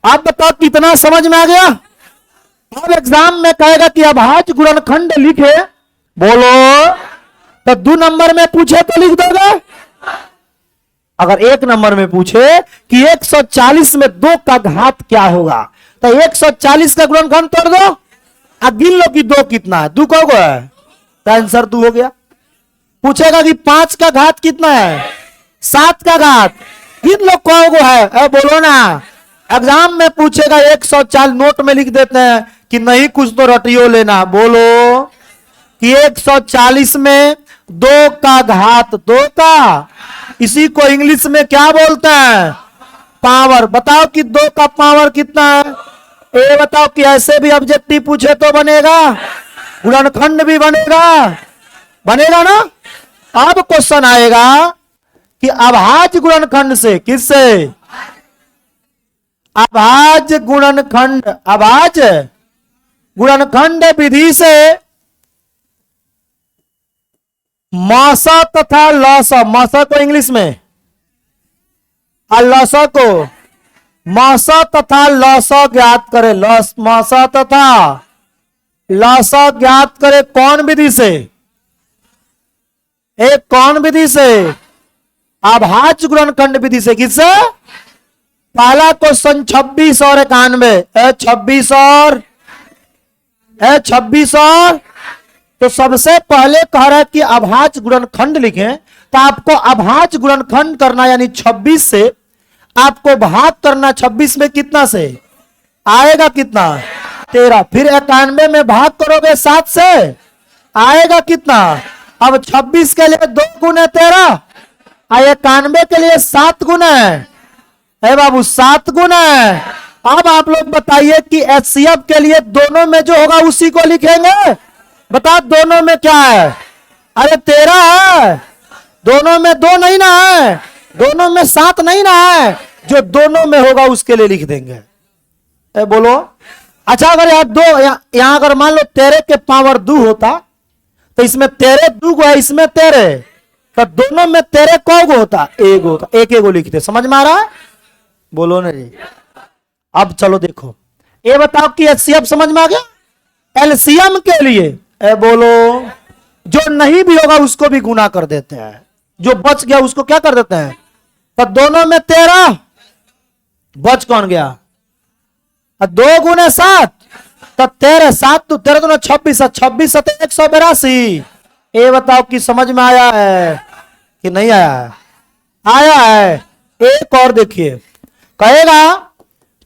आप बताओ कितना समझ में आ गया। अब एग्जाम में कहेगा कि अभाज्य गुणनखंड लिखे, बोलो तो 2 नंबर में पूछे तो लिख दोगे। अगर 1 नंबर में पूछे कि 140 में 2 का घात क्या होगा, तो 140 का गुणनखंड तोड़ दो और गिन लो कि 2 कितना है। 2 कौन है तो आंसर 2 हो गया। पूछेगा कि 5 का घात कितना है, 7 का घात, गिन लो कौन को है, बोलो ना। एग्जाम में पूछेगा 140, नोट में लिख देते हैं कि नहीं कुछ तो रटियो लेना, बोलो कि 140 में 2 का घात 2 का, इसी को इंग्लिश में क्या बोलते हैं, पावर। बताओ कि 2 का पावर कितना है। ये बताओ कि ऐसे भी ऑब्जेक्टिव पूछे तो बनेगा, गुणनखंड भी बनेगा, बनेगा ना। अब क्वेश्चन आएगा कि अभाज्य गुणनखंड से, किससे, अभाज्य गुणनखंड, अभाज्य गुणनखंड विधि से मासा तथा लसा, मासा को इंग्लिश में और लसा को, मासा तथा लसा ज्ञात करे, मासा तथा लसा ज्ञात करे कौन विधि से, एक कौन विधि से, अभाज्य गुणनखंड विधि से। किससे, पहला क्वेश्चन 26 और 91, 26 और तो सबसे पहले कह रहा है कि अभाज्य गुणनखंड लिखें, तो आपको अभाज्य गुणनखंड करना, यानी 26 से आपको भाग करना। 26 में कितना से आएगा, कितना 13, फिर 91 में भाग करोगे 7 से आएगा कितना। अब 26 के लिए 2 गुने 13 और 91 के लिए 7 गुना है बाबू, 7 गुना है। अब आप लोग बताइए कि एचसीएफ के लिए दोनों में जो होगा उसी को लिखेंगे। बता दोनों में क्या है, अरे 13 है, दोनों में 2 नहीं ना है, दोनों में 7 नहीं ना है, जो दोनों में होगा उसके लिए लिख देंगे। बोलो अच्छा, अगर यहाँ 2, यहाँ अगर मान लो 13 के पावर 2 होता, तो इसमें 13 2 है, इसमें 13, तो दोनों में 13 कौ होता, 1 होता, एक लिखते। समझ में आ रहा है, बोलो ना जी। अब चलो देखो, ये बताओ कि एचसीएफ समझ में आ गया। एलसीएम के लिए बोलो, जो नहीं भी होगा उसको भी गुना कर देते हैं, जो बच गया उसको क्या कर देते हैं, तो दोनों में 13, बच कौन गया, 2 गुने 7, तो 13, 7 तो 13 तो 26, 26 7 182। ये बताओ कि समझ में आया है कि नहीं आया है, आया है। एक और देखिए, कहेगा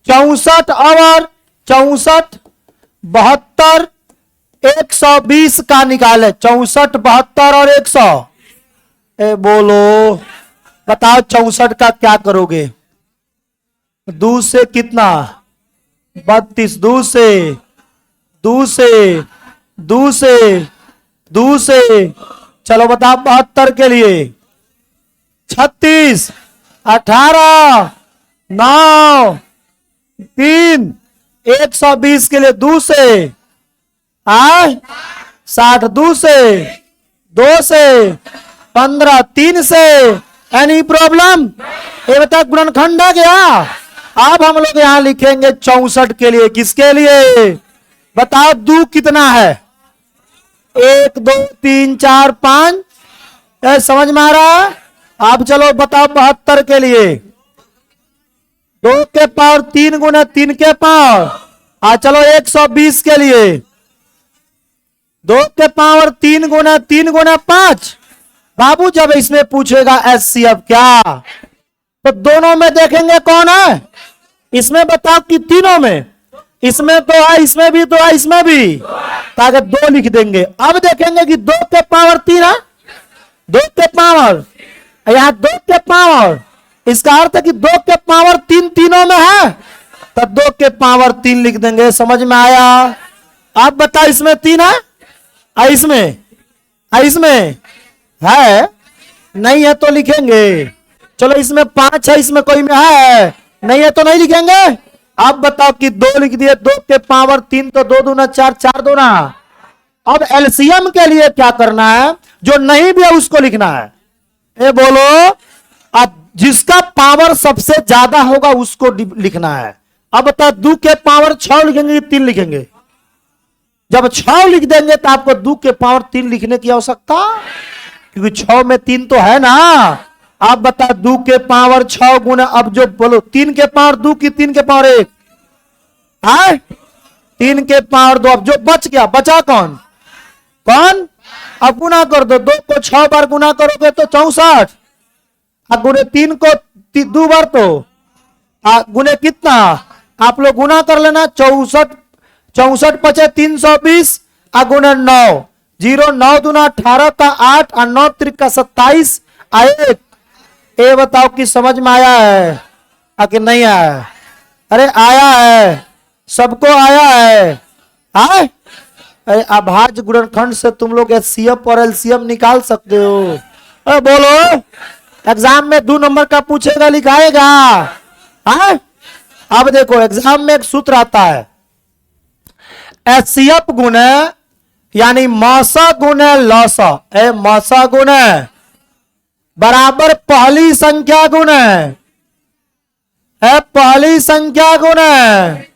64 और 64 72 120 का निकाले, 64 72 और 100। बोलो बताओ 64 का क्या करोगे, 2 से कितना 32, 2 से 2 से 2 से 2 से, चलो बताओ 72 के लिए 36 18 9 3, 120 के लिए 2 से 60, 2 से 2 से 15, 3 से, एनी प्रॉब्लम। ये बता गुणनखंड आ गया। अब हम लोग यहां लिखेंगे 64 के लिए, किसके लिए बताओ, 2 कितना है, 1 2 3 4 5, समझ में आ रहा है। अब चलो बताओ 72 के लिए, 2 के पावर 3 गुना 3 के पावर, चलो 120 के लिए 2 के पावर 3 गुना 5। बाबू जब इसमें पूछेगा एचसीएफ क्या, तो दोनों में देखेंगे कौन है, इसमें बताओ कि तीनों में, इसमें तो है, इसमें भी तो है, इसमें भी, ताकि 2 लिख देंगे। अब देखेंगे कि 2 के पावर 3 है, 2 के पावर, यहां 2 के पावर, इसका अर्थ है कि 2 के पावर 3 तीनों में है, तो 2 के पावर 3 लिख देंगे। समझ में आया। आप बताओ इसमें 3 है, इसमें है नहीं है तो लिखेंगे। चलो इसमें 5 है, इसमें कोई में है नहीं है तो नहीं लिखेंगे। अब बताओ कि 2 लिख दिए, 2 के पावर 3 तो 2 दूना 4, 4 दूना। अब एलसीएम के लिए क्या करना है, जो नहीं भी है उसको लिखना है। ये बोलो, अब जिसका पावर सबसे ज्यादा होगा उसको लिखना है। अब बता, 2 के पावर 6 लिखेंगे, 3 लिखेंगे? जब 6 लिख देंगे तो आपको 2 के पावर 3 लिखने की आवश्यकता, क्योंकि 6 में 3 तो है ना। आप बता, 2 के पावर 6 गुना, अब जो बोलो 3 के पावर 2 की 3 के पावर 1 है, 3 के पावर 2। अब जो बच गया, बचा कौन कौन? अब गुना कर दो, 2 को 6 बार गुना करोगे तो 64, अब गुने 3 को 2 बार तो गुने कितना, आप लोग गुना कर लेना, 64 64 पचे 320 गुने 9, 0 9 दूना 18 का 8 और 9 त्रिक का 27 आए। ये बताओ कि समझ में आया है कि नहीं आया? अरे आया है, सबको आया है। आए? अरे अभाज्य गुणनखंड से तुम लोग एचसीएफ और एलसीएम निकाल सकते हो। अरे बोलो, एग्जाम में 2 नंबर का पूछेगा, लिखाएगा? हाँ, अब देखो एग्जाम में एक सूत्र आता है, एचसीएफ गुणे यानी मौसा गुणे लौसा, मौसा गुणे बराबर पहली संख्या गुणे पहली संख्या गुणे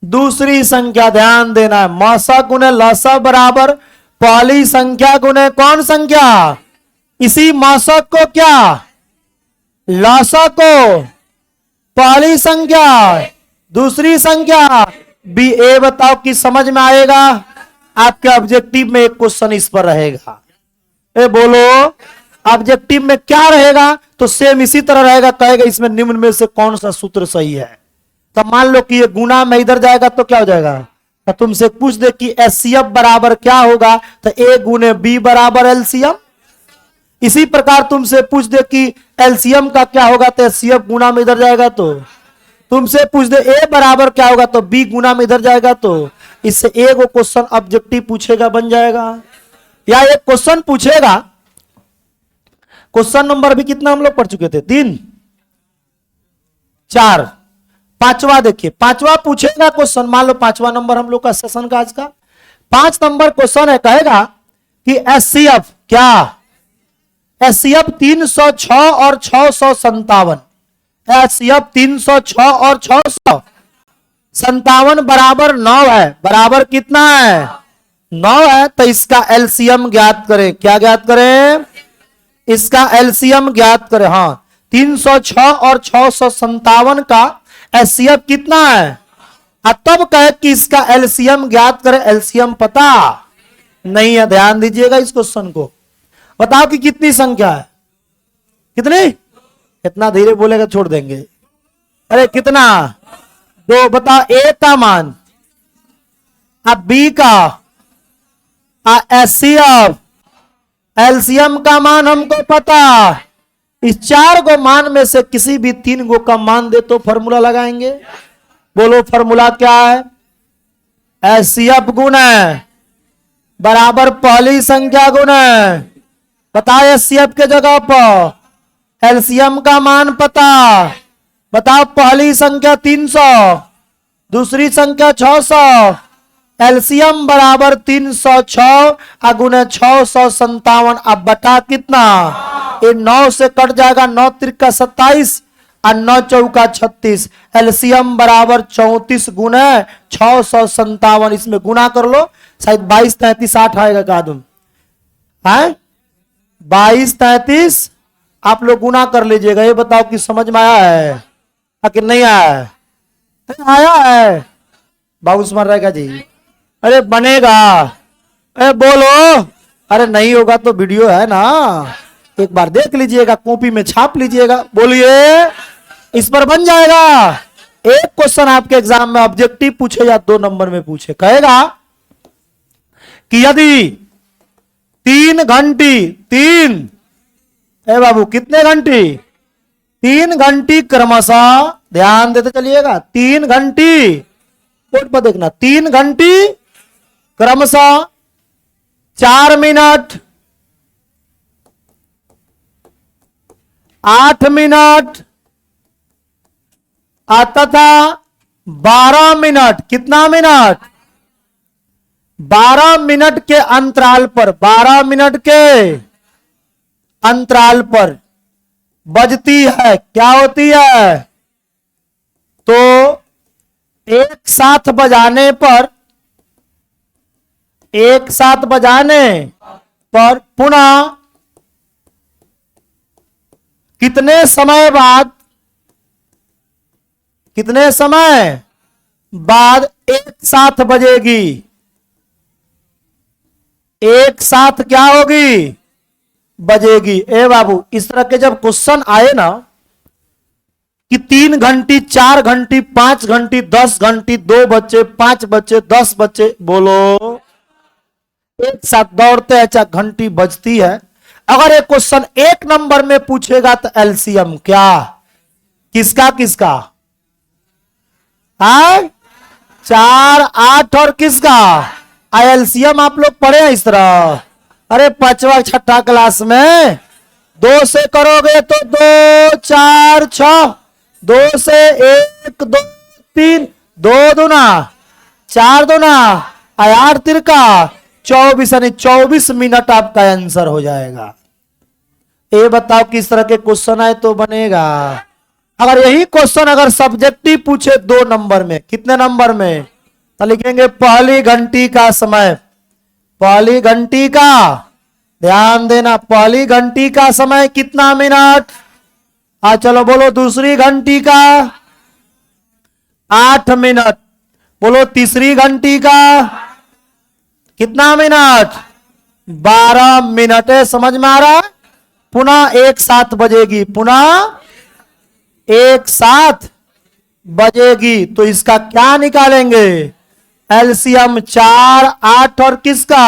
दूसरी संख्या। ध्यान देना है, मौसा गुणे लौसा बराबर पहली संख्या गुणे कौन संख्या? इसी मौसा को क्या, लौसा को पहली संख्या, दूसरी संख्या बी। ए बताओ कि समझ में आएगा? आपके ऑब्जेक्टिव में एक क्वेश्चन इस पर रहेगा। ए बोलो, ऑब्जेक्टिव में क्या रहेगा? तो सेम इसी तरह रहेगा, कहेगा इसमें निम्न में से कौन सा सूत्र सही है। तो मान लो कि ये गुना में इधर जाएगा तो क्या हो जाएगा? तो तुमसे पूछ दे कि एचसीएफ बराबर क्या होगा, तो ए गुने बी बराबर एलसीएम। इसी प्रकार तुमसे पूछ दे कि एलसीएम का क्या होगा, तो एचसीएफ गुना में इधर जाएगा। तो तुमसे पूछ दे ए बराबर क्या होगा, तो बी गुना में इधर जाएगा। तो इससे एक वो क्वेश्चन ऑब्जेक्टिव पूछेगा, बन जाएगा। या एक क्वेश्चन पूछेगा, क्वेश्चन नंबर भी कितना हम लोग पढ़ चुके थे? 3 4। पांचवा देखिए, पांचवा पूछेगा क्वेश्चन। मान लो 5वां नंबर हम लोग का सेशन का आज का 5 नंबर क्वेश्चन है, कहेगा कि एचसीएफ क्या, एचसीएफ 306 और 657, एचसीएफ 306 और 657 बराबर 9 है। बराबर कितना है? 9 है। तो इसका एलसीएम ज्ञात करें। क्या ज्ञात करें? इसका एलसीएम ज्ञात करें। हाँ, 306 और 657 का एचसीएफ कितना है? तब कहे कि इसका एलसीएम ज्ञात करें। एलसीएम पता नहीं है। ध्यान दीजिएगा इस क्वेश्चन को। बताओ कि कितनी संख्या है? कितनी? इतना धीरे बोलेगा छोड़ देंगे। अरे कितना? 2। बताओ ए का मान, अब बी का, एचसीएफ, एलसीएम का मान हमको पता। इस 4 गो मान में से किसी भी 3 गो का मान दे तो फॉर्मूला लगाएंगे। बोलो फॉर्मूला क्या है? एचसीएफ गुणे बराबर पहली संख्या गुणे, बताओ एचसीएफ के जगह पर एलसीएम का मान पता। बताओ पहली संख्या 300, दूसरी संख्या 600, एलसीएम बराबर 306 गुने 657। अब बटा कितना? ये 9 से कट जाएगा, 9 त्रिक का 27 और 9 चौका 36। एलसीएम बराबर 34 गुने 657। इसमें गुना कर लो, शायद 22 33 8 आएगा। का तुम है 22 33 आप लोग गुना कर लीजिएगा। ये बताओ कि समझ में आया है कि नहीं आया है? आया है? बाउंस मार रहेगा जी। अरे बनेगा। अरे बोलो। अरे नहीं होगा तो वीडियो है ना, एक बार देख लीजिएगा, कॉपी में छाप लीजिएगा। बोलिए, इस पर बन जाएगा। एक क्वेश्चन आपके एग्जाम में ऑब्जेक्टिव पूछे या 2 नंबर में पूछे, कहेगा कि यदि 3 घंटी 3 बाबू कितने घंटी? 3 घंटी क्रमशः, ध्यान देते चलिएगा, 3 घंटी, बोर्ड पर देखना, 3 घंटी क्रमशः 4 मिनट, 8 मिनट तथा 12 मिनट। कितना मिनट? 12 मिनट के अंतराल पर, 12 मिनट के अंतराल पर बजती है। क्या होती है? तो साथ बजाने पर, एक साथ बजाने पर पुनः कितने समय बाद, कितने समय बाद एक साथ बजेगी, एक साथ क्या होगी, बजेगी। ए बाबू, इस तरह के जब क्वेश्चन आए ना कि 3 घंटी, 4 घंटी, 5 घंटी, 10 घंटी, 2 बच्चे, 5 बच्चे, 10 बच्चे, बोलो एक साथ दौड़ते हैं, चाहे घंटी बजती है। अगर एक क्वेश्चन 1 नंबर में पूछेगा तो एलसीएम क्या, किसका किसका, 4, 8 और किसका, एलसीएम आप लोग पढ़े हैं इस तरह। अरे 5वां 6ठा क्लास में 2 से करोगे तो 2 4 6, 2 से 1 2 3, 2 दूना 4 दूना 8 तिरका 24, यानी 24 मिनट आपका आंसर हो जाएगा। ये बताओ किस तरह के क्वेश्चन आए तो बनेगा। अगर यही क्वेश्चन अगर सब्जेक्टिव पूछे 2 नंबर में, कितने नंबर में, तो लिखेंगे पहली घंटी का समय, पहली घंटी का, ध्यान देना, पहली घंटी का समय कितना मिनट। चलो बोलो दूसरी घंटी का 8 मिनट, बोलो तीसरी घंटी का कितना मिनट, 12 मिनट है। समझ में आ रहा है। पुनः एक साथ बजेगी, पुनः एक साथ बजेगी, तो इसका क्या निकालेंगे, एलसीएम 4, 8 और किसका,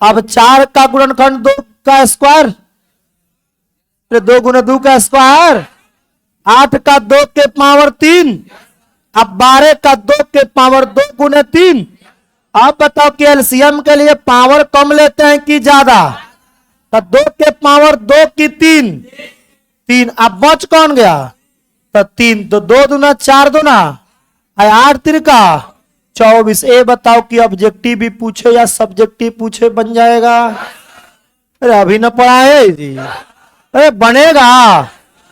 अब 4 का गुणनखंड 2 का स्क्वायर, 2 गुना 2 का स्क्वायर, 8 का 2 के पावर 3, अब 12 का 2 के पावर 2 गुना 3। अब बताओ कि एलसीएम के लिए पावर कम लेते हैं कि ज्यादा, तो 2 के पावर 2 की 3, अब बच कौन गया, तो 3, तो 2 दूना 4 दूना 8 तिरका 24। ये बताओ कि ऑब्जेक्टिव भी पूछे या सब्जेक्टिव पूछे बन जाएगा। अरे अभी न पढ़ा है जी, अरे बनेगा।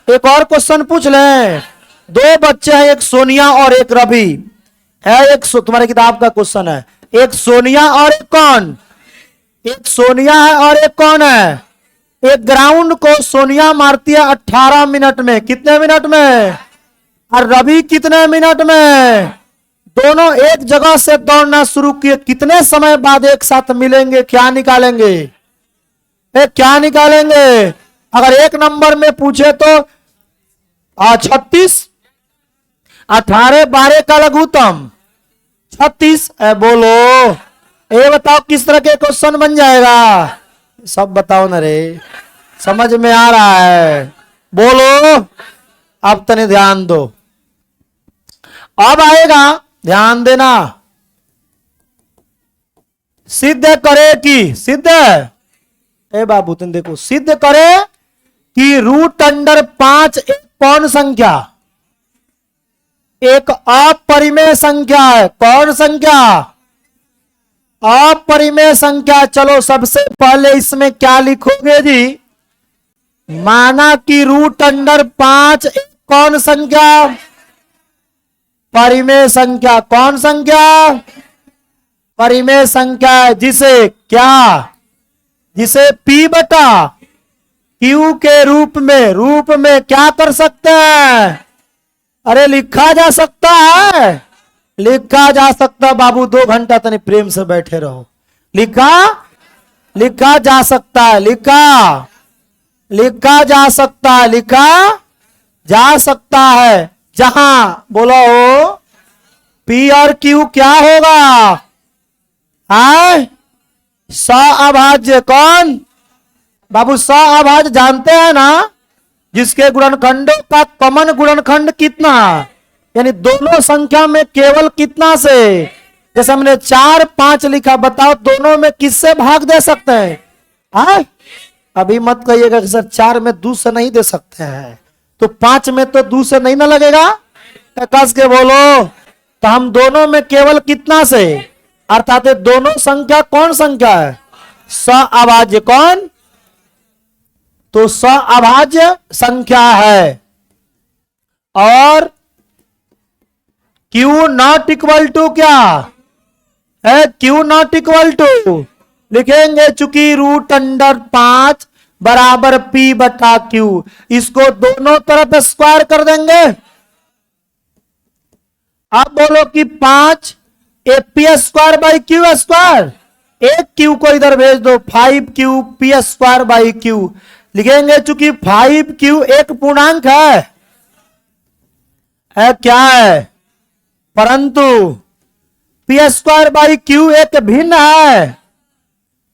एक और क्वेश्चन पूछ लें। 2 बच्चे हैं, एक सोनिया और एक रवि है। एक तुम्हारे किताब का क्वेश्चन है, एक सोनिया और एक कौन, एक सोनिया है और एक कौन है। एक ग्राउंड को सोनिया मारती है 18 मिनट में, कितने मिनट में, और रवि कितने मिनट में। दोनों एक जगह से दौड़ना शुरू किए, कितने समय बाद एक साथ मिलेंगे, क्या निकालेंगे, क्या निकालेंगे। अगर 1 नंबर में पूछे तो 36, 18 12 का लघुत्तम 36। बोलो ये बताओ किस तरह के क्वेश्चन बन जाएगा, सब बताओ ना रे, समझ में आ रहा है, बोलो। अब तने ध्यान दो, अब आएगा, ध्यान देना। सिद्ध करे कि, सिद्ध, ए बाबू तुम देखो, सिद्ध करे कि √5 एक कौन संख्या, एक अपरिमेय संख्या है। कौन संख्या, अपरिमेय संख्या। चलो सबसे पहले इसमें क्या लिखोगे जी, माना कि √5 एक कौन संख्या, परिमेय संख्या। कौन संख्या, परिमेय संख्या है, जिसे क्या, जिसे P बटा Q के रूप में क्या कर सकते हैं, अरे लिखा जा सकता है, लिखा जा सकता। बाबू 2 घंटा तनी प्रेम से बैठे रहो। लिखा जा सकता है, लिखा जा सकता है, लिखा जा सकता है। जहां बोलो P और Q क्या होगा, सअभाज्य। कौन बाबू, सअभाज्य जानते हैं ना, जिसके गुणनखंडों का कॉमन गुणनखंड कितना, यानी दोनों संख्या में केवल कितना से, जैसे हमने 4 5 लिखा, बताओ दोनों में किससे भाग दे सकते हैं। अभी मत कहिएगा कि सर 4 में 2 से नहीं दे सकते हैं, तो 5 में तो 2 से नहीं ना लगेगा, कस के बोलो। तो हम दोनों में केवल कितना से, अर्थात दोनों संख्या कौन संख्या है, सअभाज्य। कौन, तो सअभाज्य संख्या है। और क्यू नॉट इक्वल टू क्या है, क्यू नॉट इक्वल टू लिखेंगे चूंकि रूट अंडर 5 बराबर पी बटा क्यू, इसको दोनों तरफ स्क्वायर कर देंगे। अब बोलो कि 5 A P square by q square, एक क्यू को इधर भेज दो, 5 Q P square by Q लिखेंगे चूंकि 5 क्यू एक पूर्णांक है क्या है, परंतु पी स्क्वायर बाई क्यू एक भिन्न है,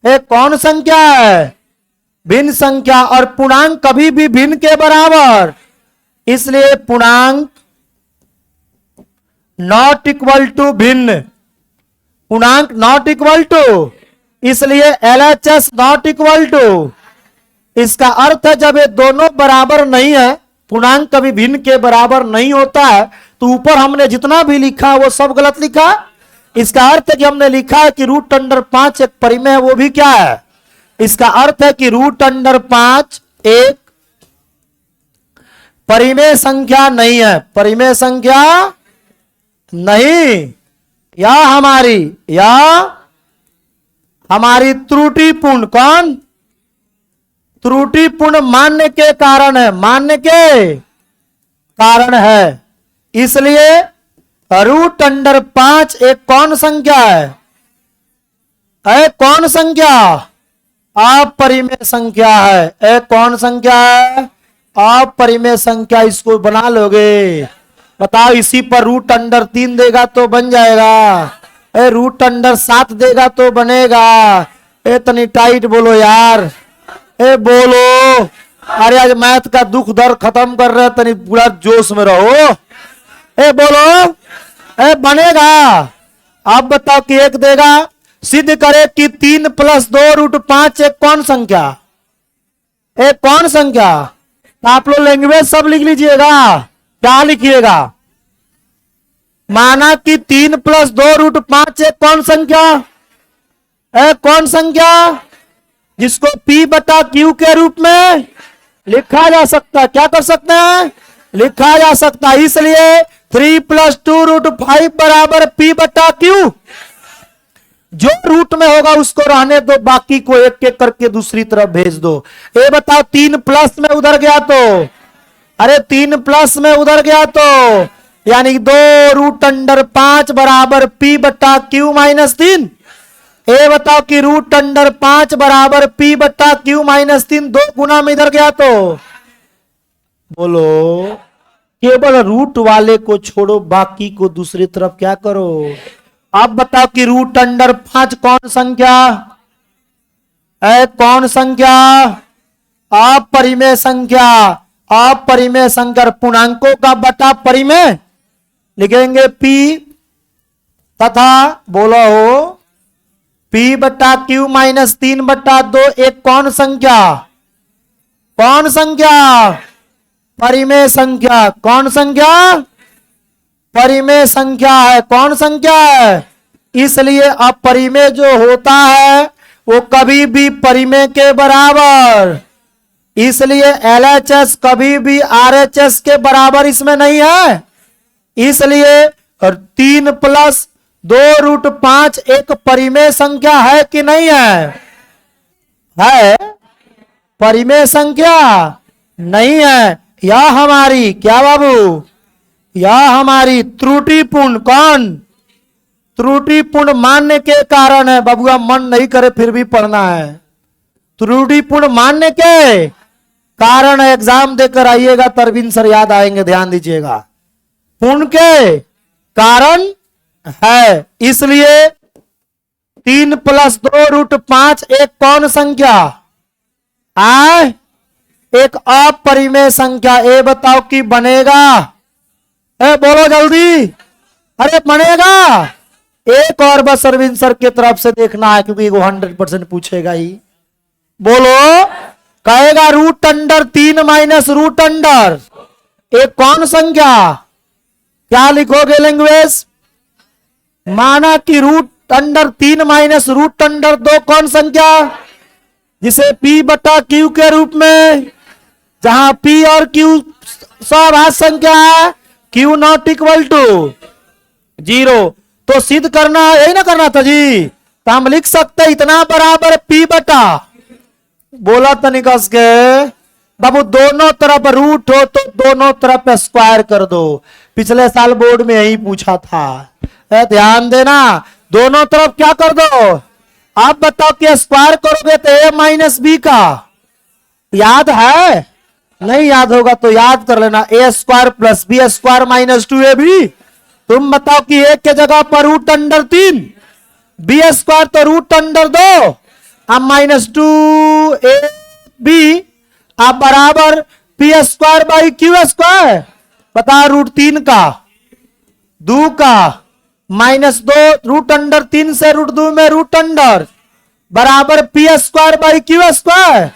एक कौन संख्या है, भिन्न संख्या, और पूर्णांक कभी भी भिन्न के बराबर, इसलिए पूर्णांक नॉट इक्वल टू भिन्न, पूर्णांक नॉट इक्वल टू, इसलिए एलएचएस नॉट इक्वल टू। इसका अर्थ है जब ये दोनों बराबर नहीं है, पूर्णांक कभी भिन्न के बराबर नहीं होता है, तो ऊपर हमने जितना भी लिखा वो सब गलत लिखा। इसका अर्थ है कि हमने लिखा है कि रूट अंडर 5 एक परिमेय है, वो भी क्या है, इसका अर्थ है कि रूट अंडर 5 एक परिमेय संख्या नहीं है, परिमेय संख्या नहीं, या हमारी त्रुटिपूर्ण, कौन त्रुटिपूर्ण मान्य के कारण है, मान्य के कारण है, इसलिए रूट अंडर 5 एक कौन संख्या है, कौन संख्या, अपरिमेय संख्या है, एक कौन संख्या है, अपरिमेय संख्या। इसको बना लोगे, बताओ इसी पर रूट अंडर 3 देगा तो बन जाएगा, रूट अंडर 7 देगा तो बनेगा, तनी टाइट बोलो यार, बोलो, अरे आज मैथ का दुख दर्द खत्म कर रहे, तनी पूरा जोश में रहो, बोलो, बनेगा। अब बताओ कि एक देगा, सिद्ध करे कि 3 + 2 रूट 5 एक कौन संख्या, एक कौन संख्या, आप लोग लैंग्वेज सब लिख लीजिएगा, क्या लिखिएगा, माना कि 3 + 2 रूट 5 एक कौन संख्या, एक कौन संख्या, जिसको P बटा Q के रूप में लिखा जा सकता है, क्या कर सकते हैं, लिखा जा सकता है, इसलिए 3 + 2 रूट 5 बराबर P बटा Q। जो रूट में होगा उसको रहने दो, बाकी को एक एक करके दूसरी तरफ भेज दो। ये बताओ 3 प्लस में उधर गया तो, अरे 3 प्लस में उधर गया तो यानी 2 रूट अंडर 5 बराबर P बटा Q - 3। ये बताओ कि रूट अंडर 5 बराबर P बटा Q - 3 2 गुना में इधर गया तो, बोलो केवल रूट वाले को छोड़ो, बाकी को दूसरी तरफ क्या करो। अब बताओ कि रूट अंडर 5 कौन संख्या है, कौन संख्या, अपरिमेय संख्या, अपरिमेय संख्या, पूर्णांकों का बटा परिमेय लिखेंगे P तथा बोलो हो P बटा Q - 3 बटा 2 एक कौन संख्या, कौन संख्या, परिमेय संख्या, कौन संख्या, परिमेय संख्या है, कौन संख्या है। इसलिए अपरिमेय जो होता है वो कभी भी परिमेय के बराबर, इसलिए LHS कभी भी RHS के बराबर इसमें नहीं है। इसलिए 3 + 2 रूट 5 एक परिमेय संख्या है कि नहीं है परिमेय संख्या नहीं है। यह हमारी क्या बाबू, यह हमारी त्रुटिपूर्ण, कौन, त्रुटिपूर्ण मान्य के कारण है। बाबूआ मन नहीं करे फिर भी पढ़ना है, त्रुटिपूर्ण मान्य के कारण है। एग्जाम देकर आइएगा तरविंद सर याद आएंगे, ध्यान दीजिएगा, पूर्ण के कारण है। इसलिए 3 + 2 रूट 5 एक कौन संख्या, एक अपरिमेय संख्या। ए बताओ कि बनेगा, बोलो जल्दी, अरे बनेगा। एक और बस अरविंद सर की तरफ से देखना है क्योंकि वो 100% पूछेगा ही। बोलो, कहेगा रूट अंडर 3 - रूट अंडर एक कौन संख्या, क्या लिखोगे लैंग्वेज, माना कि रूट अंडर 3 - रूट अंडर 2 कौन संख्या, जिसे P बटा Q के रूप में, जहां P और Q सभाज्य संख्या है, Q not equal to zero. तो सिद्ध करना है, यही ना करना था जी। तो हम लिख सकते इतना बराबर P बटा, बोला तनिकस के बाबू दोनों तरफ रूट हो तो दोनों तरफ स्क्वायर कर दो। पिछले साल बोर्ड में यही पूछा था, ध्यान देना। दोनों तरफ क्या कर दो। आप बताओ कि स्क्वायर करोगे तो a माइनस बी का याद है, नहीं याद होगा तो याद कर लेना। A square plus b square minus 2ab। तुम बताओ कि एक के जगह पर रूट अंडर 3, बी स्क्वायर तो रूट अंडर 2, अब माइनस 2ab आप बराबर p square by q square. बता रूट 3 का 2 का माइनस 2 रूट अंडर 3 से रूट 2 में रूट अंडर बराबर p square by q square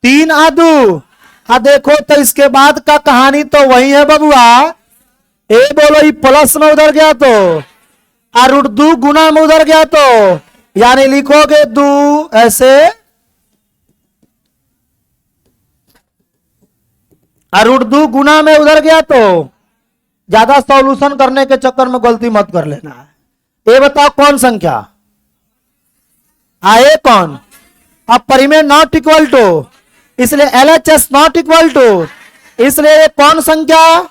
3 आदू। देखो तो इसके बाद का कहानी तो वही है बबुआ। ए बोलो ये प्लस में उधर गया तो रूट 2 गुना में उधर गया तो यानी लिखोगे 2 ऐसे रूट 2 गुना में उधर गया तो ज्यादा सॉल्यूशन करने के चक्कर में गलती मत कर लेना है। ये बताओ कौन संख्या आए कौन। अब परिमेय नॉट इक्वल टू, इसलिए LHS नॉट इक्वल टू, इसलिए ये कौन संख्या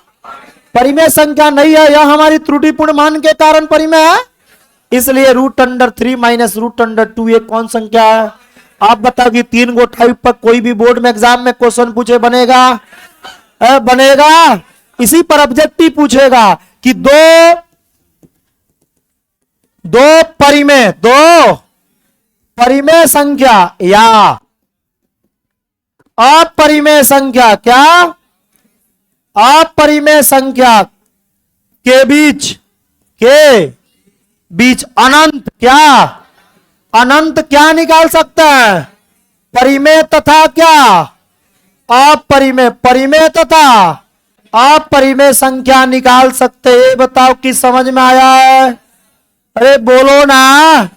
परिमेय संख्या नहीं है। यह हमारी त्रुटिपूर्ण मान के कारण परिमेय है, इसलिए root under 3 minus root under 2 ये कौन संख्या है। आप बताओ कि 3 गो टाइप पर कोई भी बोर्ड में एग्जाम में क्वेश्चन पूछे बनेगा, बनेगा। इसी पर ऑब्जेक्टिव पूछेगा कि दो परिमेय संख्या या अपरिमेय संख्या, क्या अपरिमेय संख्या के बीच अनंत, क्या अनंत क्या निकाल सकता है। परिमेय तथा क्या अपरिमेय, परिमेय तथा अपरिमेय संख्या निकाल सकते हैं। बताओ कि समझ में आया है। अरे बोलो ना,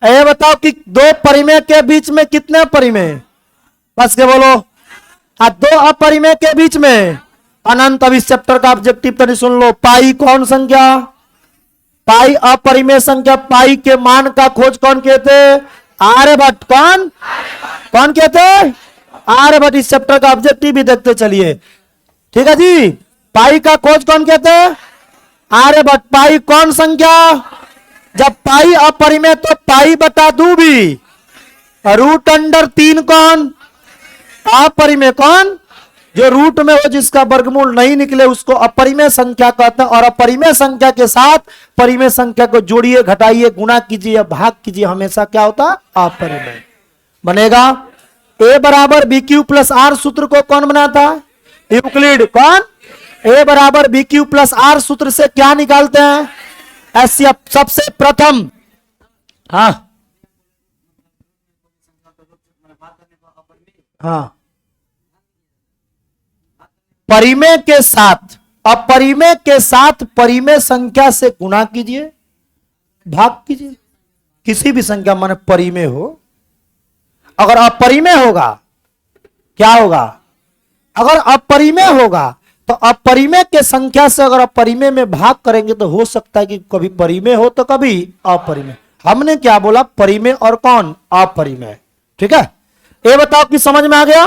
ये बताओ कि दो परिमेय के बीच में कितने परिमेय, बस के बोलो। दो अपरिमेय के बीच में अनंत। अब इस चैप्टर का ऑब्जेक्टिव तो नहीं सुन लो। पाई कौन संख्या, पाई अपरिमेय संख्या। पाई के मान का खोज कौन कहते, आर्यभट्ट। कौन कहते, आर्यभट्ट। इस चैप्टर का ऑब्जेक्टिव भी देखते चलिए, ठीक है जी। पाई का खोज कौन कहते हैं, आर्यभट्ट। पाई कौन संख्या, जब पाई अपरिमेय तो पाई बटा 2 भी। रूट अंडर 3 कौन, अपरिमेय। कौन, जो रूट में हो जिसका वर्गमूल नहीं निकले उसको अपरिमेय संख्या कहते हैं। और अपरिमेय संख्या के साथ परिमेय संख्या को जोड़िए, घटाइए, गुणा कीजिए या भाग कीजिए, हमेशा क्या होता, अपरिमेय बनेगा। ए बराबर बी क्यू प्लस आर सूत्र को कौन बनाता, यूक्लिड। कौन, ए बराबर बी क्यू प्लस आर सूत्र से क्या निकालते हैं, ऐसी सबसे प्रथम। हाँ हाँ, परिमेय के साथ अपरिमेय के साथ परिमेय संख्या से गुणा कीजिए, भाग कीजिए। किसी भी संख्या माने परिमेय हो। अगर अपरिमेय होगा क्या होगा, अगर अपरिमेय होगा तो अपरिमेय के संख्या से अगर अपरिमेय में भाग करेंगे तो हो सकता है कि कभी परिमेय हो तो कभी अपरिमेय। हमने क्या बोला, परिमेय और कौन, अपरिमेय। ठीक है, ये बताओ कि समझ में आ गया।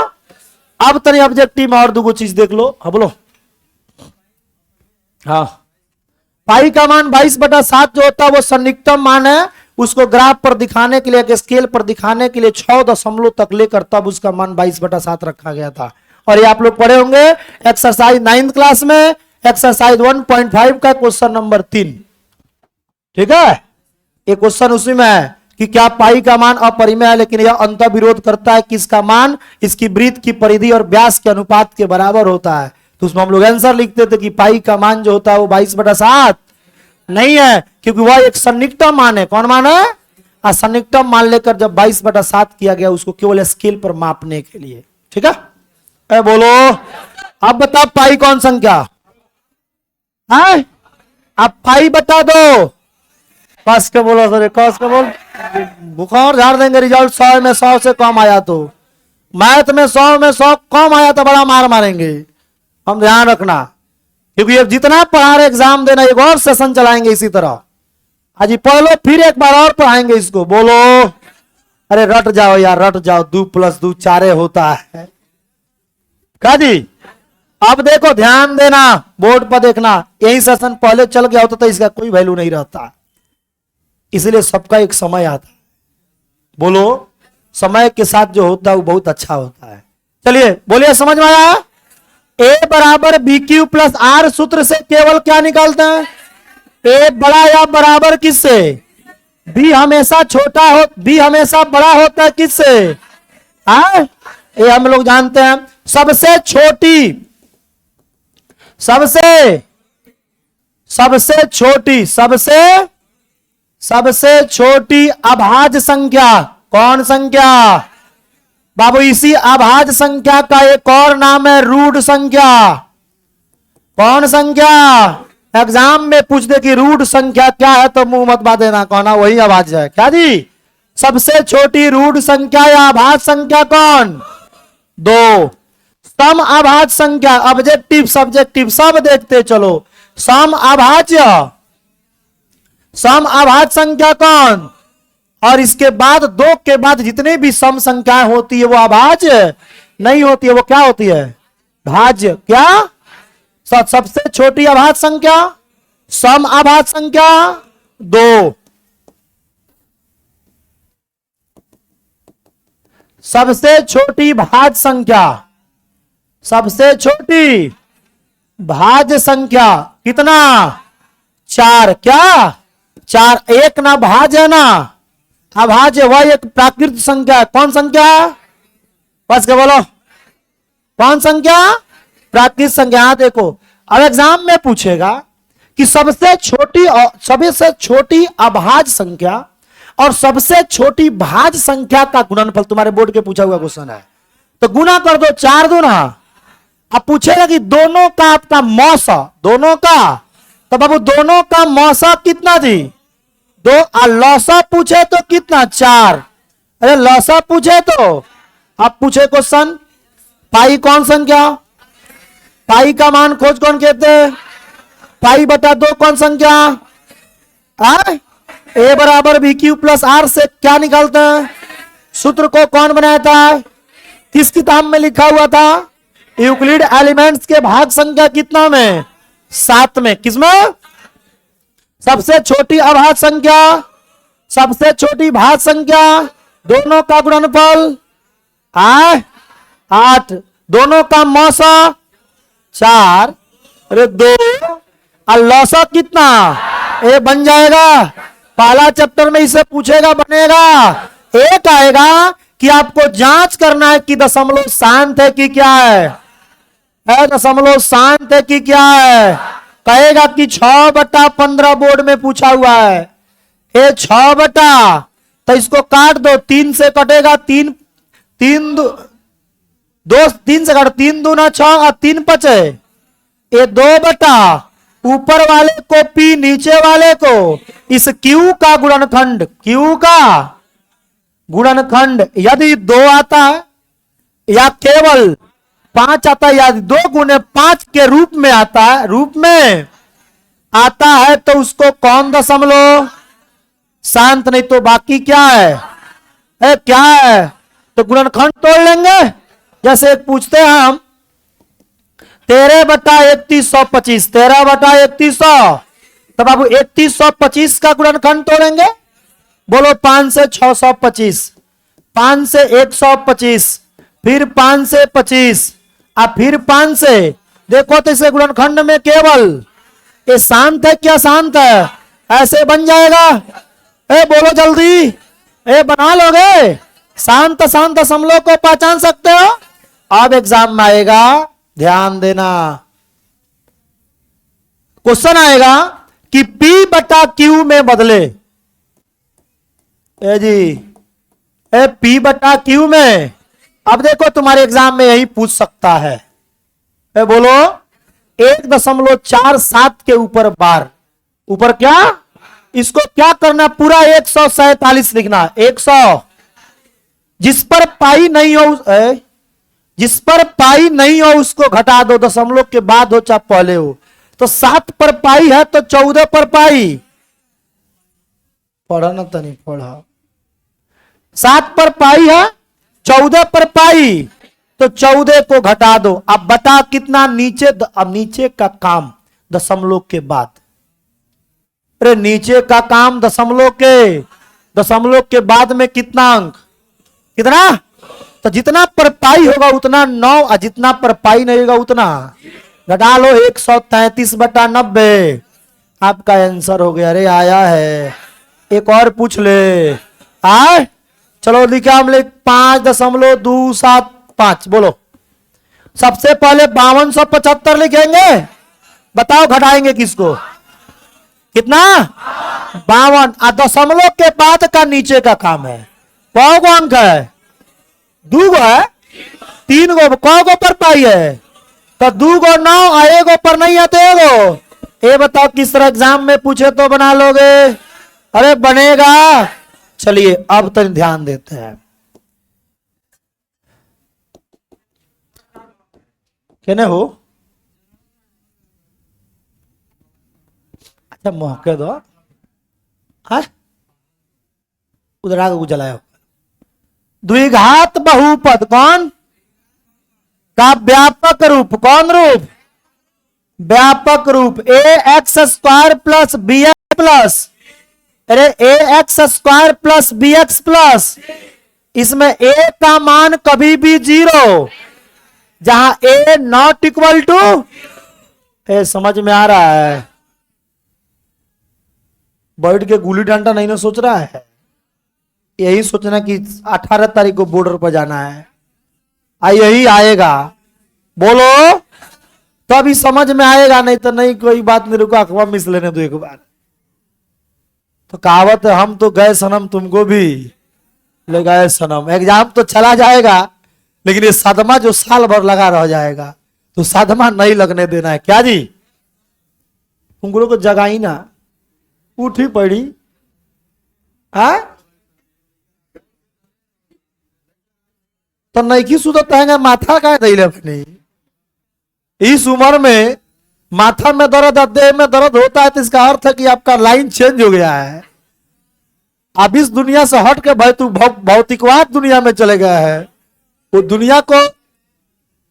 अब तनी ऑब्जेक्टिव में और दो चीज देख लो। हाँ बोलो। हाँ, पाई का मान 22/7 जो होता है वो सन्निकटन मान है। उसको ग्राफ पर दिखाने के लिए, स्केल पर दिखाने के लिए 6 दशमलव तक लेकर तब उसका मान 22/7 रखा गया था। और ये आप लोग पढ़े होंगे एक्सरसाइज 9th क्लास में, एक्सरसाइज 1.5 का क्वेश्चन नंबर 3। ठीक है, ये क्वेश्चन उसी में है कि क्या पाई का मान अपरिमेय है, लेकिन यह अंतर विरोध करता है कि इसका मान इसकी वृत्त की परिधि और व्यास के अनुपात के बराबर होता है। तो उसमें हम लोग आंसर लिखते थे कि पाई का मान जो होता है वो 22/7 नहीं है, क्योंकि वह एक सन्निकटन मान है। कौन मान है, सन्निकटन मान लेकर जब 22/7 किया गया उसको केवल स्केल पर मापने के लिए। ठीक है, बोलो। अब बताओ पाई कौन संख्या है, अब पाई बता दो। कस के बोलो सर, कस के बोल, बुखार झाड़ देंगे। रिजल्ट 100 में 100 से कम आया तो, मैथ में 100 में 100 कम आया तो बड़ा मार मारेंगे। हम ध्यान रखना, क्योंकि अब जितना पढ़ा रहे एग्जाम देना, एक और सेशन चलाएंगे इसी तरह। आज ही पढ़ लो, फिर एक बार और पढ़ाएंगे इसको। बोलो, अरे रट जाओ यार, रट जाओ। 2+2 4 होता है। क्या जी? अब देखो, ध्यान देना, बोर्ड पर देखना। यही सेशन पहले चल गया होता तो इसका कोई वैल्यू नहीं रहता। इसलिए सबका एक समय आता है। बोलो, समय के साथ जो होता है वो बहुत अच्छा होता है। चलिए बोलिए, समझ में आया? ए बराबर बी क्यू प्लस आर सूत्र से केवल क्या निकालते हैं? ए बड़ा या बराबर किससे? बी हमेशा छोटा हो, बी हमेशा बड़ा होता है किससे? ये हम लोग जानते हैं। सबसे छोटी, सबसे छोटी अभाज्य संख्या कौन संख्या? बाबू, इसी अभाज्य संख्या का एक और नाम है रूढ़ संख्या। कौन संख्या? एग्जाम में पूछ दे कि रूढ़ संख्या क्या है तो मुंह मत बा देना, कहना वही अभाज्य है। क्या जी? सबसे छोटी रूढ़ संख्या या अभाज्य संख्या कौन? 2। सम अभाज्य संख्या, ऑब्जेक्टिव सब्जेक्टिव सब देखते चलो। सम अभाज्य संख्या कौन? और इसके बाद 2 के बाद जितने भी सम संख्याएं होती है वो अभाज्य नहीं होती है, वो क्या होती है? भाज्य। क्या? सबसे छोटी अभाज्य संख्या, सम अभाज्य संख्या 2। सबसे छोटी भाज्य संख्या, सबसे छोटी भाज्य संख्या कितना? 4। क्या? 4। एक ना भाज्य है ना अभाज्य, वह एक प्राकृत संख्या है। कौन संख्या? बस के बोलो, कौन संख्या? प्राकृत संख्या। देखो, अब एग्जाम में पूछेगा कि सबसे छोटी अभाज्य संख्या और सबसे छोटी भाज्य संख्या का गुणनफल, तुम्हारे बोर्ड के पूछा हुआ क्वेश्चन है। तो गुना कर दो, 4 दूना। अब पूछेगा कि दोनों का आपका मौसा, दोनों का, तो बाबू दोनों का मौसा कितना थी? 2। लौसा पूछे तो कितना? 4। अरे लौसा पूछे तो अब पूछे क्वेश्चन पाई कौन संख्या? पाई का मान खोज कौन कहते हैं? पाई बटा 2 कौन संख्या? ए बराबर बी क्यू प्लस आर से क्या निकालते हैं? सूत्र को कौन बनाया था? किस किताब में लिखा हुआ था? यूक्लिड एलिमेंट्स के भाग संख्या कितना में? 7 में। किसमें? सबसे छोटी अभाज्य संख्या, सबसे छोटी भाज्य संख्या, दोनों का गुणनफल 8। दोनों का मौसा 4। अरे 2। और लौसा कितना? ए बन जाएगा। पहला चैप्टर में इसे पूछेगा, बनेगा। एक आएगा कि आपको जांच करना है कि दशमलव शांत है कि क्या है? दशमलव शांत है कि क्या है? कहेगा कि 6/15 बोर्ड में पूछा हुआ है। ये 6 बटा, तो इसको काट दो, 3 से कटेगा। 3 से काट, 3 दूना 6 और 3 बचे। ये 2 बटा, ऊपर वाले को पी, नीचे वाले को इस क्यू का गुणनखंड, क्यू का गुणनखंड यदि 2 आता है या केवल 5 आता है, या 2 गुने 5 के रूप में आता है, रूप में आता है, तो उसको कौन दशमलव शांत, नहीं तो बाकी क्या है? क्या है? तो गुणनखंड तोड़ लेंगे। जैसे एक पूछते हैं हम 13/3125, 13/3100, तब बाबू 3125 का गुणनखंड तोड़ेंगे। बोलो 5 से 625, 5 से 125, फिर 5 से 25, अब फिर 5 से, देखो तो इसे गुणनखंड में केवल ये शांत है क्या? शांत है। ऐसे बन जाएगा। बोलो जल्दी, बना लोगे? शांत शांत दशमलव को पहचान सकते हो? अब एग्जाम में आएगा, ध्यान देना, क्वेश्चन आएगा कि P बटा Q में बदले। P बटा Q में, अब देखो तुम्हारे एग्जाम में यही पूछ सकता है। बोलो 1.47 के ऊपर बार, ऊपर क्या? इसको क्या करना? पूरा 147 लिखना। 100 जिस पर पाई नहीं हो, जिस पर पाई नहीं हो उसको घटा दो, दशमलव के बाद हो चाहे पहले हो। तो 7 पर पाई है तो 14 पर पाई, पढ़ा ना तनी पढ़ा। 7 पर पाई है, 14 पर पाई, तो 14 को घटा दो। अब बता कितना नीचे, अब नीचे का काम दशमलव के बाद, अरे नीचे का काम दशमलव के बाद में कितना अंक, कितना, तो जितना पर पाई होगा उतना 9, और जितना पर पाई नहीं होगा उतना घटा लो। 133/90 आपका आंसर हो गया। अरे आया है, एक और पूछ ले। आए चलो लिखा हम ले 5.275, बोलो। सबसे पहले 5275 लिखेंगे, बताओ घटाएंगे किसको, कितना, 52, और दशमलव के बाद का नीचे का काम है। कौ को अंक है, 2 गो है, 3 गो, कौ को पर पाई है, तो 2 गो 9, और 1 गो पर नहीं है तो 1 गो। ये बताओ किस तरह एग्जाम में पूछे तो बना लोगे, अरे बनेगा। चलिए अब तक ध्यान देते हैं। कहने हो, अच्छा मौके दो, हाँ उधर आगे उजलाया। द्विघात बहुपद कौन का व्यापक रूप, कौन रूप, व्यापक रूप ax² प्लस bx प्लस, अरे ax² प्लस bx प्लस, इसमें a का मान कभी भी 0, जहां a नॉट इक्वल टू, समझ में आ रहा है, बैठ के गुली डंडा नहीं ना सोच रहा है, यही सोचना कि 18 तारीख को बॉर्डर पर जाना है, यही आएगा, बोलो तो अभी समझ में आएगा, नहीं तो नहीं, कोई बात नहीं, रुको अखबार मिस लेने दो एक बार। तो कहावत है, हम तो गए सनम तुमको भी ले गए सनम। एग्जाम तो चला जाएगा, लेकिन ये सदमा जो साल भर लगा रह जाएगा, तो सदमा नहीं लगने देना है। क्या जी, उनको को जगाई ना, उठी पड़ी, तो नहीं की सुधरता है, माथा का दे अपनी। इस उम्र में माथा में दर्द, देह में दर्द होता है, तो इसका अर्थ है कि आपका लाइन चेंज हो गया है। अब इस दुनिया से हट के भाई तू भौतिकवाद दुनिया में चले गया है। वो दुनिया को,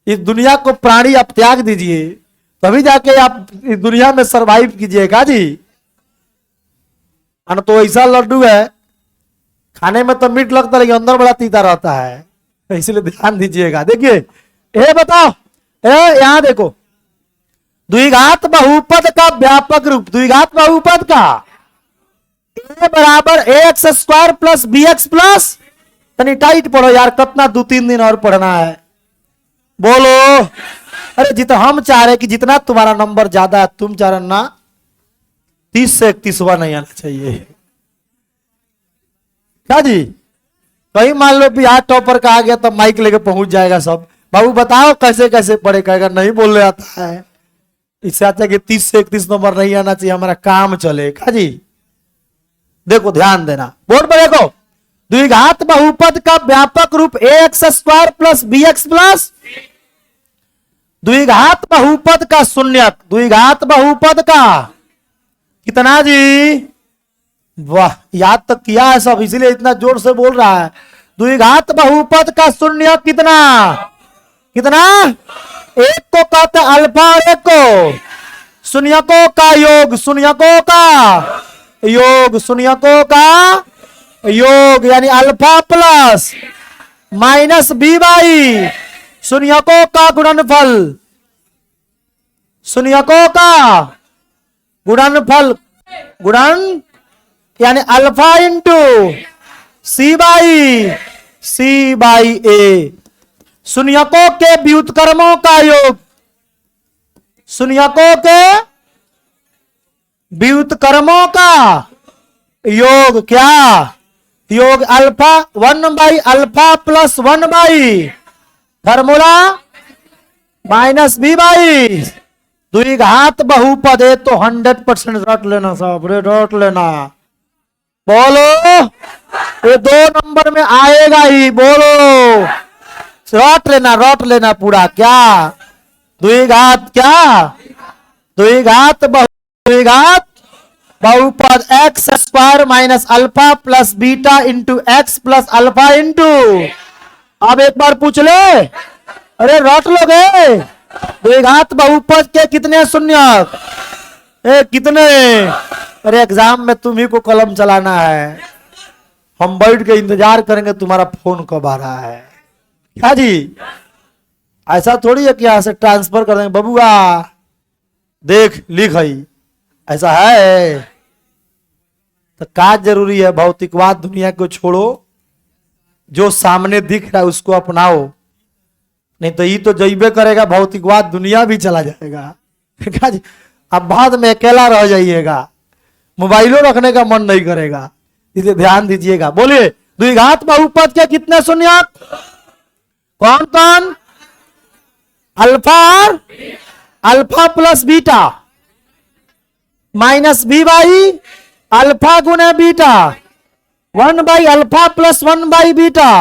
इस दुनिया को प्राणी आप त्याग दीजिए, तभी जाके आप इस दुनिया में सरवाइव कीजिएगा जी। तो ऐसा लड्डू है, खाने में तो मीठ लगता है लेकिन अंदर बड़ा तीता रहता है, इसलिए ध्यान दीजिएगा। देखिए ये बताओ, यहां देखो, द्विघात बहुपद का व्यापक रूप, द्विघात बहुपद का a बराबर ax² प्लस bx प्लस, तनी टाइट पढ़ो यार, कितना 2-3 दिन और पढ़ना है, बोलो। अरे जितना हम चाह रहे कि जितना तुम्हारा नंबर ज्यादा है, तुम चाह रहे ना 30 से 31वां नहीं आना चाहिए, क्या जी। कहीं मान लो बिहार टॉपर का आ गया तो माइक लेके पहुंच जाएगा सब, बाबू बताओ कैसे कैसे पढ़े, कहेगा नहीं बोलने आता है। इससे अच्छा कि 30 से 31 नंबर नहीं आना चाहिए, हमारा काम चलेगा जी। देखो ध्यान देना, बोर्ड पर देखो, द्विघात बहुपद का व्यापक रूप ax² प्लस bx प्लस, द्विघात बहुपद का शून्यक, द्विघात बहुपद का कितना जी, वाह याद तक किया है सब, इसीलिए इतना जोर से बोल रहा है। द्विघात बहुपद का शून्यक कितना, कितना, एक को कहते हैं अल्फा और एक को शून्यकों का योग, शून्यकों का योग, शून्यकों का योग, यानी अल्फा प्लस माइनस b/, शून्यकों का गुणनफल, शून्यकों का गुणनफल, गुणन यानी अल्फा इंटू c/a, शून्यकों के व्युत्क्रमों का योग, शून्यकों के व्युत्क्रमों का योग, क्या योग, अल्फा 1/अल्फा प्लस 1/ फॉर्मूला माइनस b/, द्विघात बहुपद है तो 100% रट लेना साहब, रे रट लेना, बोलो ये 2 नंबर में आएगा ही, बोलो रट लेना पूरा, क्या द्विघात, क्या द्विघात द्विघात बहुपद x square minus alpha plus beta into x plus alpha into. अब एक बार पूछ ले, अरे रट लोगे, द्विघात बहुपद के कितने शून्यक? कितने? अरे एग्जाम में तुम्ही को कलम चलाना है, हम बैठ के इंतजार करेंगे तुम्हारा फोन कब आ रहा है। क्या जी, ऐसा थोड़ी है कि यहां से ट्रांसफर कर देंगे, बबुआ देख लिख है, ऐसा है? तो क्या जरूरी है, भौतिकवाद दुनिया को छोड़ो, जो सामने दिख रहा है उसको अपनाओ, नहीं तो ये तो जइबे करेगा, भौतिकवाद दुनिया भी चला जाएगा। क्या जी, अब बाद में अकेला रह जाइएगा, मोबाइलों रखने का मन नहीं करेगा, इसे ध्यान दीजिएगा। बोलिए, द्विघात बहुपद के कितने शून्यक? कौन कौन? अल्फा और alpha plus beta minus B by alpha गुने beta, 1 by alpha plus 1 by beta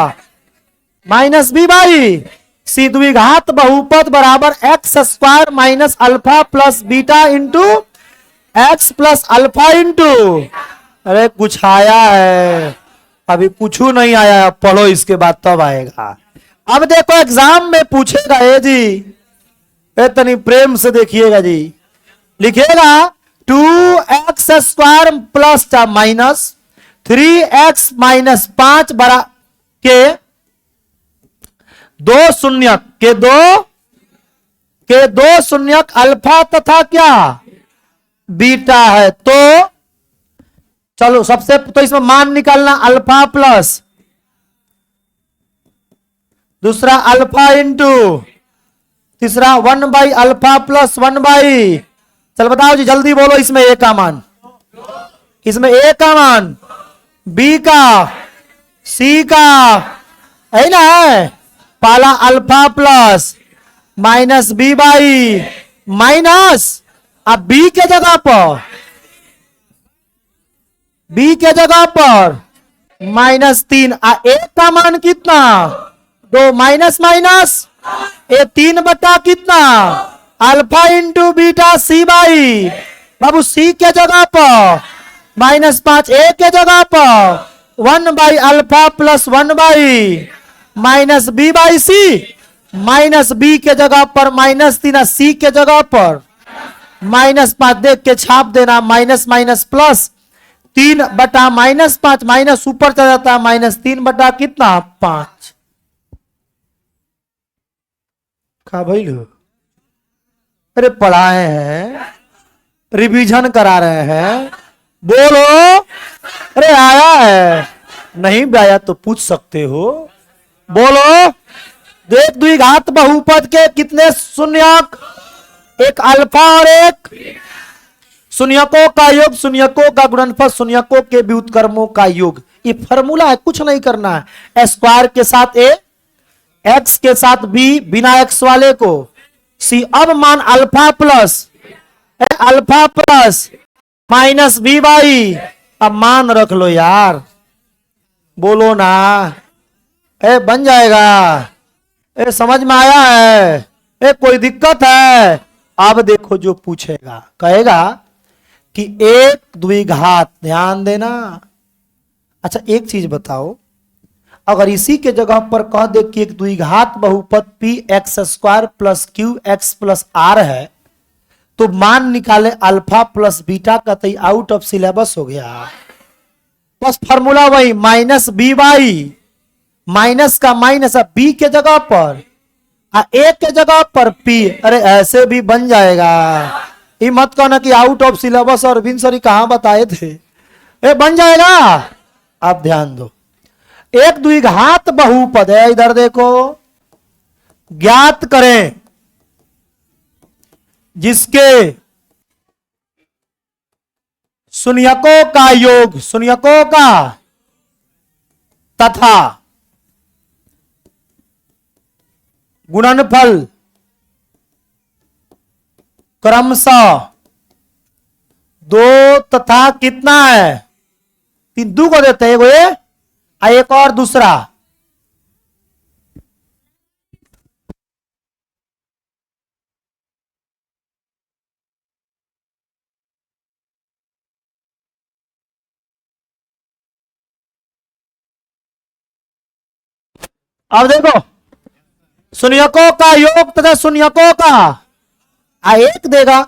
minus B by c. द्विघात बहुपद बराबर x square minus alpha plus beta into x plus alpha into. अरे कुछ आया है, अभी कुछ नहीं आया, पढ़ो इसके बाद तब आएगा। अब देखो एग्जाम में पूछेगा, ए जी तनी प्रेम से देखिएगा जी, लिखेगा 2x square plus minus 3x minus 5 बरा के दो शून्यक के दो शून्यक अल्फा तथा क्या बीटा है। तो चलो सबसे तो इसमें मान निकालना, अल्फा प्लस दूसरा अल्फा इंटू तीसरा 1 बाई अल्फा प्लस 1 बाई। चल बताओ जी जल्दी बोलो, इसमें ए का मान, इसमें ए का मान, बी का, सी का, है ना? पहला alpha plus minus B by minus, अब बी के जगह पर, बी के जगह पर माइनस 3, ए का मान कितना? 2 माइनस माइनस ये 3 बटा कितना? Alpha into beta C by, बाबू सी के जगह पर माइनस 5, ए के जगह पर 1 by alpha plus 1 by minus B by C, minus B के जगह पर माइनस 3, सी के जगह पर माइनस 5, देख के छाप देना, माइनस माइनस प्लस 3 बटा माइनस 5, माइनस ऊपर चला जाता है, माइनस 3 बटा कितना? 5। का भाई लो, अरे पढ़ाए हैं, रिवीजन करा रहे हैं, बोलो। अरे आया है, नहीं भी आया तो पूछ सकते हो, बोलो। देख द्विघात बहुपद के कितने शून्यक? एक अल्फा और एक शून्यकों का योग, शून्यकों का गुणनफल, शून्यकों के व्युत्क्रमों का योग। ये फॉर्मूला है, कुछ नहीं करना है। स्क्वायर के साथ ए, एक्स के साथ बी, बिना एक्स वाले को सी। अब मान alpha plus minus B by, अब मान रख लो यार, बोलो ना, बन जाएगा। समझ में आया है? कोई दिक्कत है? अब देखो जो पूछेगा, कहेगा कि एक द्विघात, ध्यान देना। अच्छा एक चीज बताओ, अगर इसी के जगह पर कह दे कि एक द्विघात बहुपद p x square plus q x plus r है, तो मान निकाले अल्फा प्लस बीटा का, तो आउट ऑफ सिलेबस हो गया। बस फॉर्मूला वही, माइनस बी बाई, माइनस का माइनस बी के जगह पर, ए के जगह पर पी। अरे ऐसे भी बन जाएगा, ये मत कहना कि आउट ऑफ सिलेबस और विंसरी कहां बताए थे, बन जाएगा। आप ध्यान दो, एक द्विघात बहुपद है, इधर देखो, ज्ञात करें जिसके शून्यकों का योग, शून्यकों का तथा गुणनफल क्रमशः 2 तथा कितना है? 3 2 को देते हैं, एक और दूसरा अब देखो शून्यकों का योग तथा शून्यकों का एक देगा।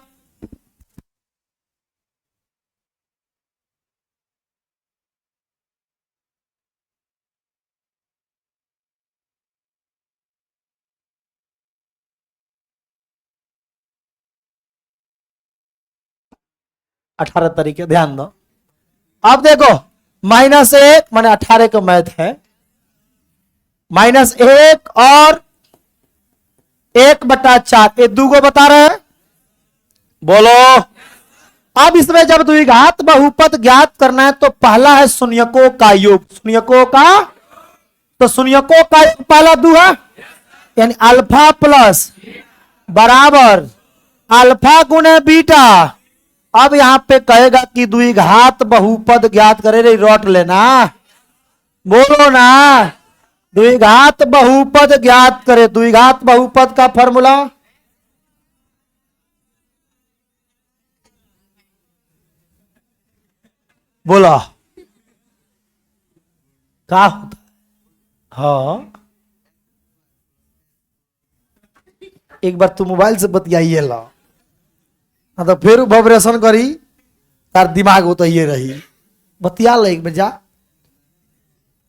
अठारह तरीके ध्यान दो। अब देखो -1 माने 18 का मैथ है, -1 और 1/4 ये दो बता रहे हैं। बोलो अब इसमें जब द्विघात बहुपद ज्ञात करना है तो पहला है शून्यकों का योग। शून्यकों का तो शून्यकों का योग पहला दो है, यानी अल्फा प्लस बराबर अल्फा गुने बीटा। अब यहां पे कहेगा कि द्विघात बहुपद ज्ञात करे रे, रट लेना, बोलो ना। द्विघात बहुपद ज्ञात करे, द्विघात बहुपद का फॉर्मूला बोला क्या होता है? हाँ एक बार तू मोबाइल से बतियाइए ला, तो फिर वाइब्रेशन करी तार दिमाग हो तो ये रही। बतिया लो एक बजा,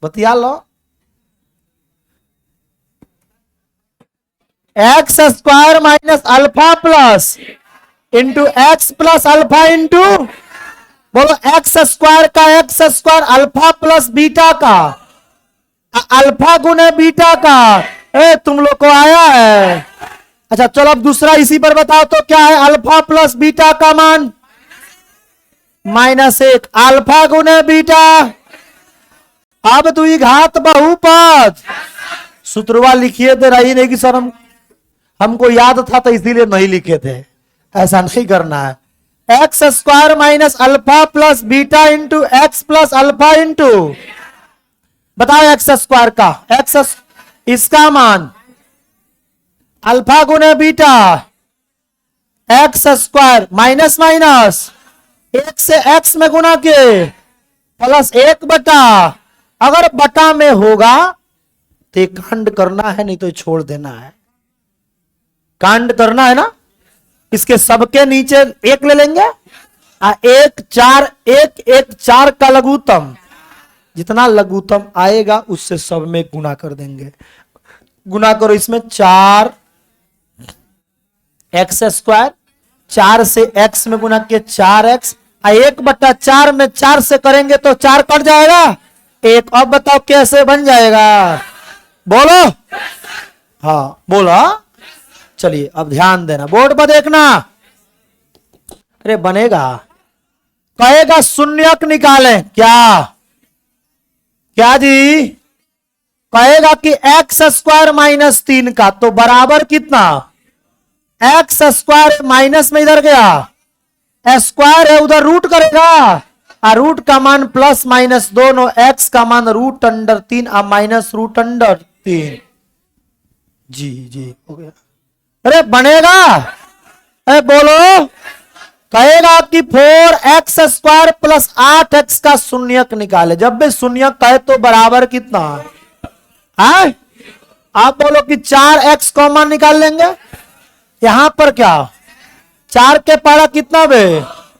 बतिया लो। X square minus alpha plus into x plus alpha into, बोलो एक्स स्क्वायर का x square alpha plus beta का अल्फा गुने बीटा का। तुम लोग को आया है? अच्छा चलो अब दूसरा इसी पर बताओ तो क्या है? अल्फा प्लस बीटा का मान -1 अल्फा गुने बीटा। अब द्विघात बहुपद सूत्रवा लिखिए थे, रही नहीं कि सर हमको याद था तो इसीलिए नहीं लिखे थे, ऐसा नहीं करना है। X square minus alpha plus beta into x plus alpha into, बताओ एक्स स्क्वायर का एक्स इसका मान अल्फा गुने beta x square minus minus 1 से x में गुना के प्लस 1 बटा, अगर बटा में होगा तो कांड करना है, नहीं तो छोड़ देना है। कांड करना है ना, इसके सबके नीचे 1 ले लेंगे। 1 4 1 1 4 का लघुत्तम, जितना लघुत्तम आएगा उससे सब में गुना कर देंगे। गुना करो इसमें 4 एक्स स्क्वायर, 4 से x में गुना के 4x, 1/4 में 4 से करेंगे तो 4 कट जाएगा 1। अब बताओ कैसे बन जाएगा? बोलो हाँ बोलो। चलिए अब ध्यान देना, बोर्ड पर देखना। अरे बनेगा, कहेगा शून्यक निकालें क्या? क्या जी? कहेगा कि एक्स स्क्वायर -3 का तो बराबर कितना? एक्स स्क्वायर माइनस में इधर गया, स्क्वायर है उधर रूट करेगा, रूट का मान प्लस माइनस दोनों, एक्स का मान √3 और माइनस √3। जी जी हो गया। अरे बनेगा? अरे बोलो। कहेगा कि 4x स्क्वायर प्लस 8x का शून्यक निकाले। जब भी शून्यक कहे तो बराबर कितना है? आप बोलो कि 4x कॉमन निकाल लेंगे। यहां पर क्या 4 के पारा कितना बे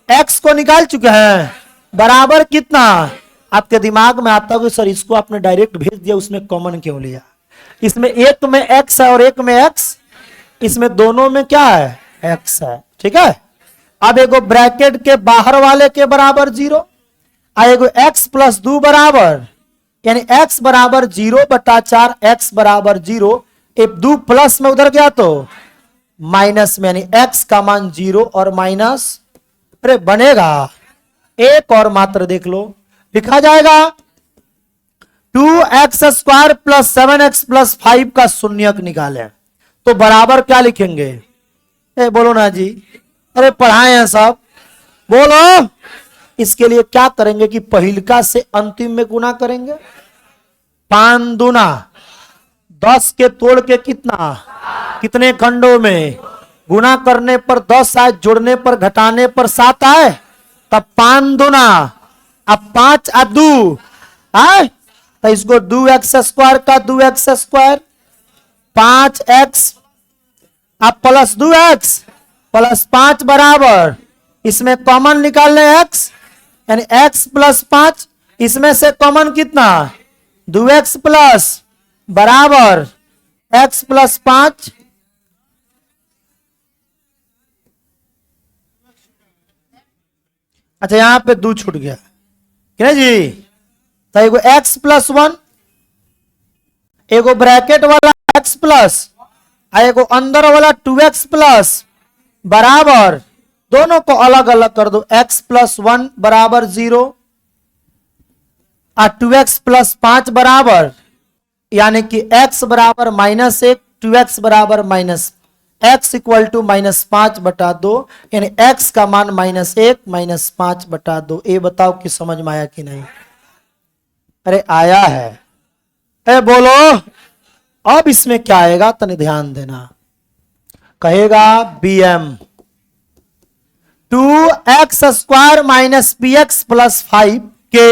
x को निकाल चुके हैं, बराबर कितना? आपके दिमाग में आता होगा सर इसको आपने डायरेक्ट भेज दिया, उसमें कॉमन क्यों लिया? इसमें एक में x है और एक में x, इसमें दोनों में क्या है? x है। ठीक है। अब एगो ब्रैकेट के बाहर वाले के बराबर 0, एगो x प्लस 2 बराबर, यानी x बराबर 0/4 x बराबर 0। एक 2 प्लस में उधर गया तो माइनस में, यानी x का मान 0 और माइनस। अरे बनेगा? एक और मात्र देख लो, लिखा जाएगा 2x square plus 7x plus 5 का शून्यक निकालें तो बराबर क्या लिखेंगे? बोलो ना जी। अरे पढ़ाए हैं सब, बोलो। इसके लिए क्या करेंगे कि पहिलका से अंतिम में गुना करेंगे। 5 दूना 10 के तोड़ के कितना, कितने खंडों में? गुना करने पर 10 आए, जोड़ने पर घटाने पर 7 आए, तब 5 दूना अब 5 2 आए, तो इसको 2x² का 2x², 5x अब प्लस 2x प्लस 5 बराबर, इसमें कॉमन निकाल लें x, यानी x प्लस 5, इसमें से कॉमन कितना 2x प्लस बराबर x प्लस 5, अच्छा यहां पे 2 छूट गया कि नहीं जी। तो एगो x प्लस 1, एगो ब्रैकेट वाला x प्लस, एगो अंदर वाला 2x प्लस बराबर, दोनों को अलग अलग कर दो, x प्लस 1 बराबर 0 और 2x प्लस 5 बराबर, यानी कि x बराबर -1, 2x बराबर x इक्वल टू -5/2, यानी x का मान -1 -5/2। ये बताओ कि समझ में आया कि नहीं? अरे आया है। ए बोलो अब इसमें क्या आएगा, तने ध्यान देना। कहेगा bm 2x² - px + 5 के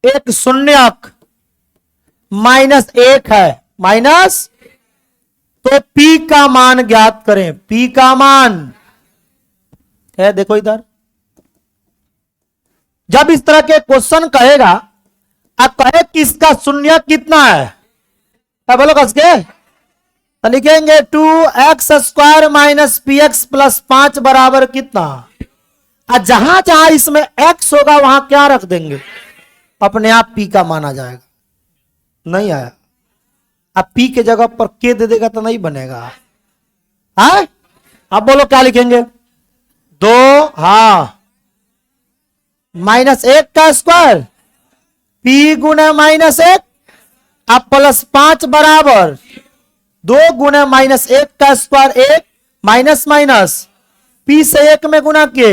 एक शून्यक -1 है, माइनस, तो p का मान ज्ञात करें। p का मान है, देखो इधर, जब इस तरह के क्वेश्चन कहेगा, अब कहे कि इसका शून्य कितना है, क्या बोलो कस के, तो लिखेंगे 2x² - px + 5 बराबर कितना, और जहां जहां इसमें x होगा वहां क्या रख देंगे, अपने आप p का मान आ जाएगा। नहीं आया, अब p के जगह पर k दे देगा तो नहीं बनेगा। हाँ अब बोलो क्या लिखेंगे, 2 हाँ -1 का स्क्वायर p गुना -1 अब प्लस 5 बराबर 2 गुना -1 का स्क्वायर 1 माइनस माइनस p से 1 में गुना के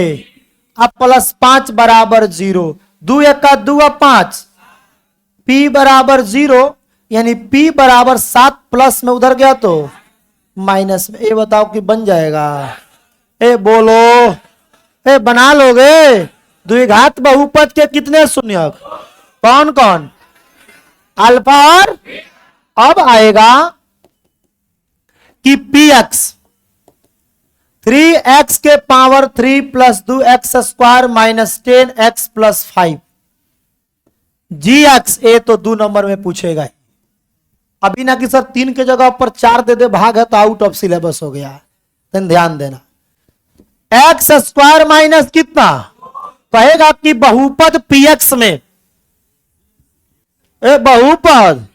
अब प्लस 5 बराबर 0, 2 1 का 2 अब 5, p बराबर 0, यानी p बराबर 7 प्लस में उधर गया तो माइनस में। ये बताओ कि बन जाएगा? ए बोलो, ए बना लोगे? द्विघात बहुपद के कितने शून्यक, कौन कौन, अल्फा और, अब आएगा कि px 3x के पावर 3 + 2x² - 10x + 5 gx, ए तो 2 नंबर में पूछेगा। अभी ना कि सर 3 के जगह पर 4 दे दे, भाग है तो आउट ऑफ सिलेबस हो गया, तो ध्यान देना। x² माइनस कितना, कहेगा कि बहुपद px में, ए बहुपद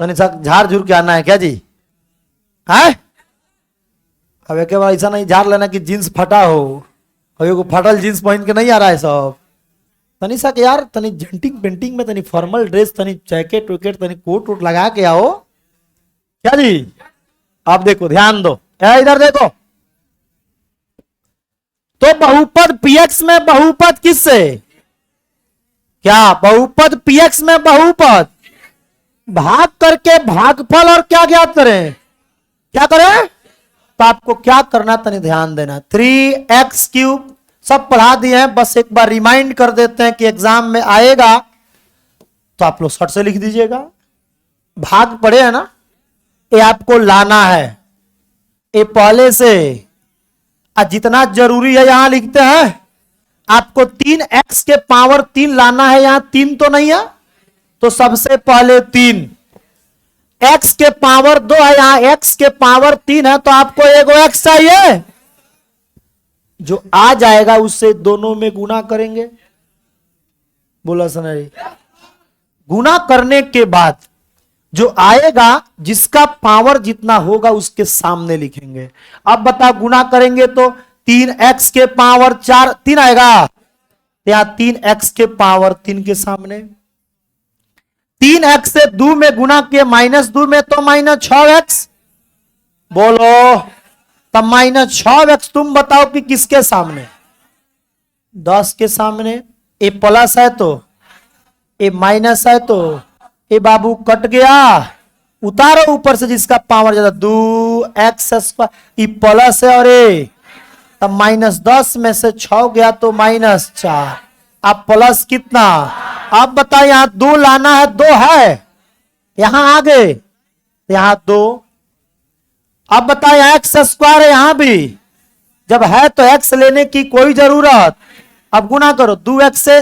तो झाड़ झूर के आना है क्या जी? है अब एक बार ऐसा नहीं झाड़ लेना कि जींस फटा हो, अभी को फटल जींस पहन के नहीं आ रहा है सब। तनी सा यार तनी जेंटिंग पेंटिंग में तनी फॉर्मल ड्रेस, तनी जैकेट वैकेट, तनी कोट वोट लगा के आओ क्या जी। आप देखो, ध्यान दो, इधर देखो, तो बहुपद px में बहुपद किससे, क्या बहुपद px में बहुपद भाग करके भागफल और क्या ज्ञात करें, क्या करें, तो आपको क्या करना तनी ध्यान देना। 3x³ सब पढ़ा दिए हैं, बस एक बार रिमाइंड कर देते हैं कि एग्जाम में आएगा तो आप लोग शॉर्ट से लिख दीजिएगा। भाग पड़े है ना, ये आपको लाना है, ये पहले से जितना जरूरी है यहां लिखते हैं। आपको 3x के पावर 3 लाना है, यहां 3 तो नहीं है, तो सबसे पहले 3, x के पावर 2 है, यहां x के पावर 3 है, तो आपको एगो x चाहिए, जो आ जाएगा उससे दोनों में गुना करेंगे। बोला सनरी, गुना करने के बाद जो आएगा जिसका पावर जितना होगा उसके सामने लिखेंगे। अब बता, गुना करेंगे तो 3x के पावर 4 3 आएगा, यहां 3x के पावर 3 के सामने 3x से 2 में गुना किए -2 में तो -6x। बोलो तब -6x तुम बताओ कि किसके सामने? 10 के सामने। ये प्लस है तो ये माइनस है तो ये बाबू कट गया, उतारो ऊपर से जिसका पावर ज्यादा, 2x²। ये प्लस है और ये तब -10 में से 6 गया तो -4। अब प्लस कितना? अब बताओ, यहां 2 लाना है, 2 है यहां आगे, यहां 2। अब बताओ x² है यहां भी, जब है तो x लेने की कोई जरूरत। अब गुना करो, 2x से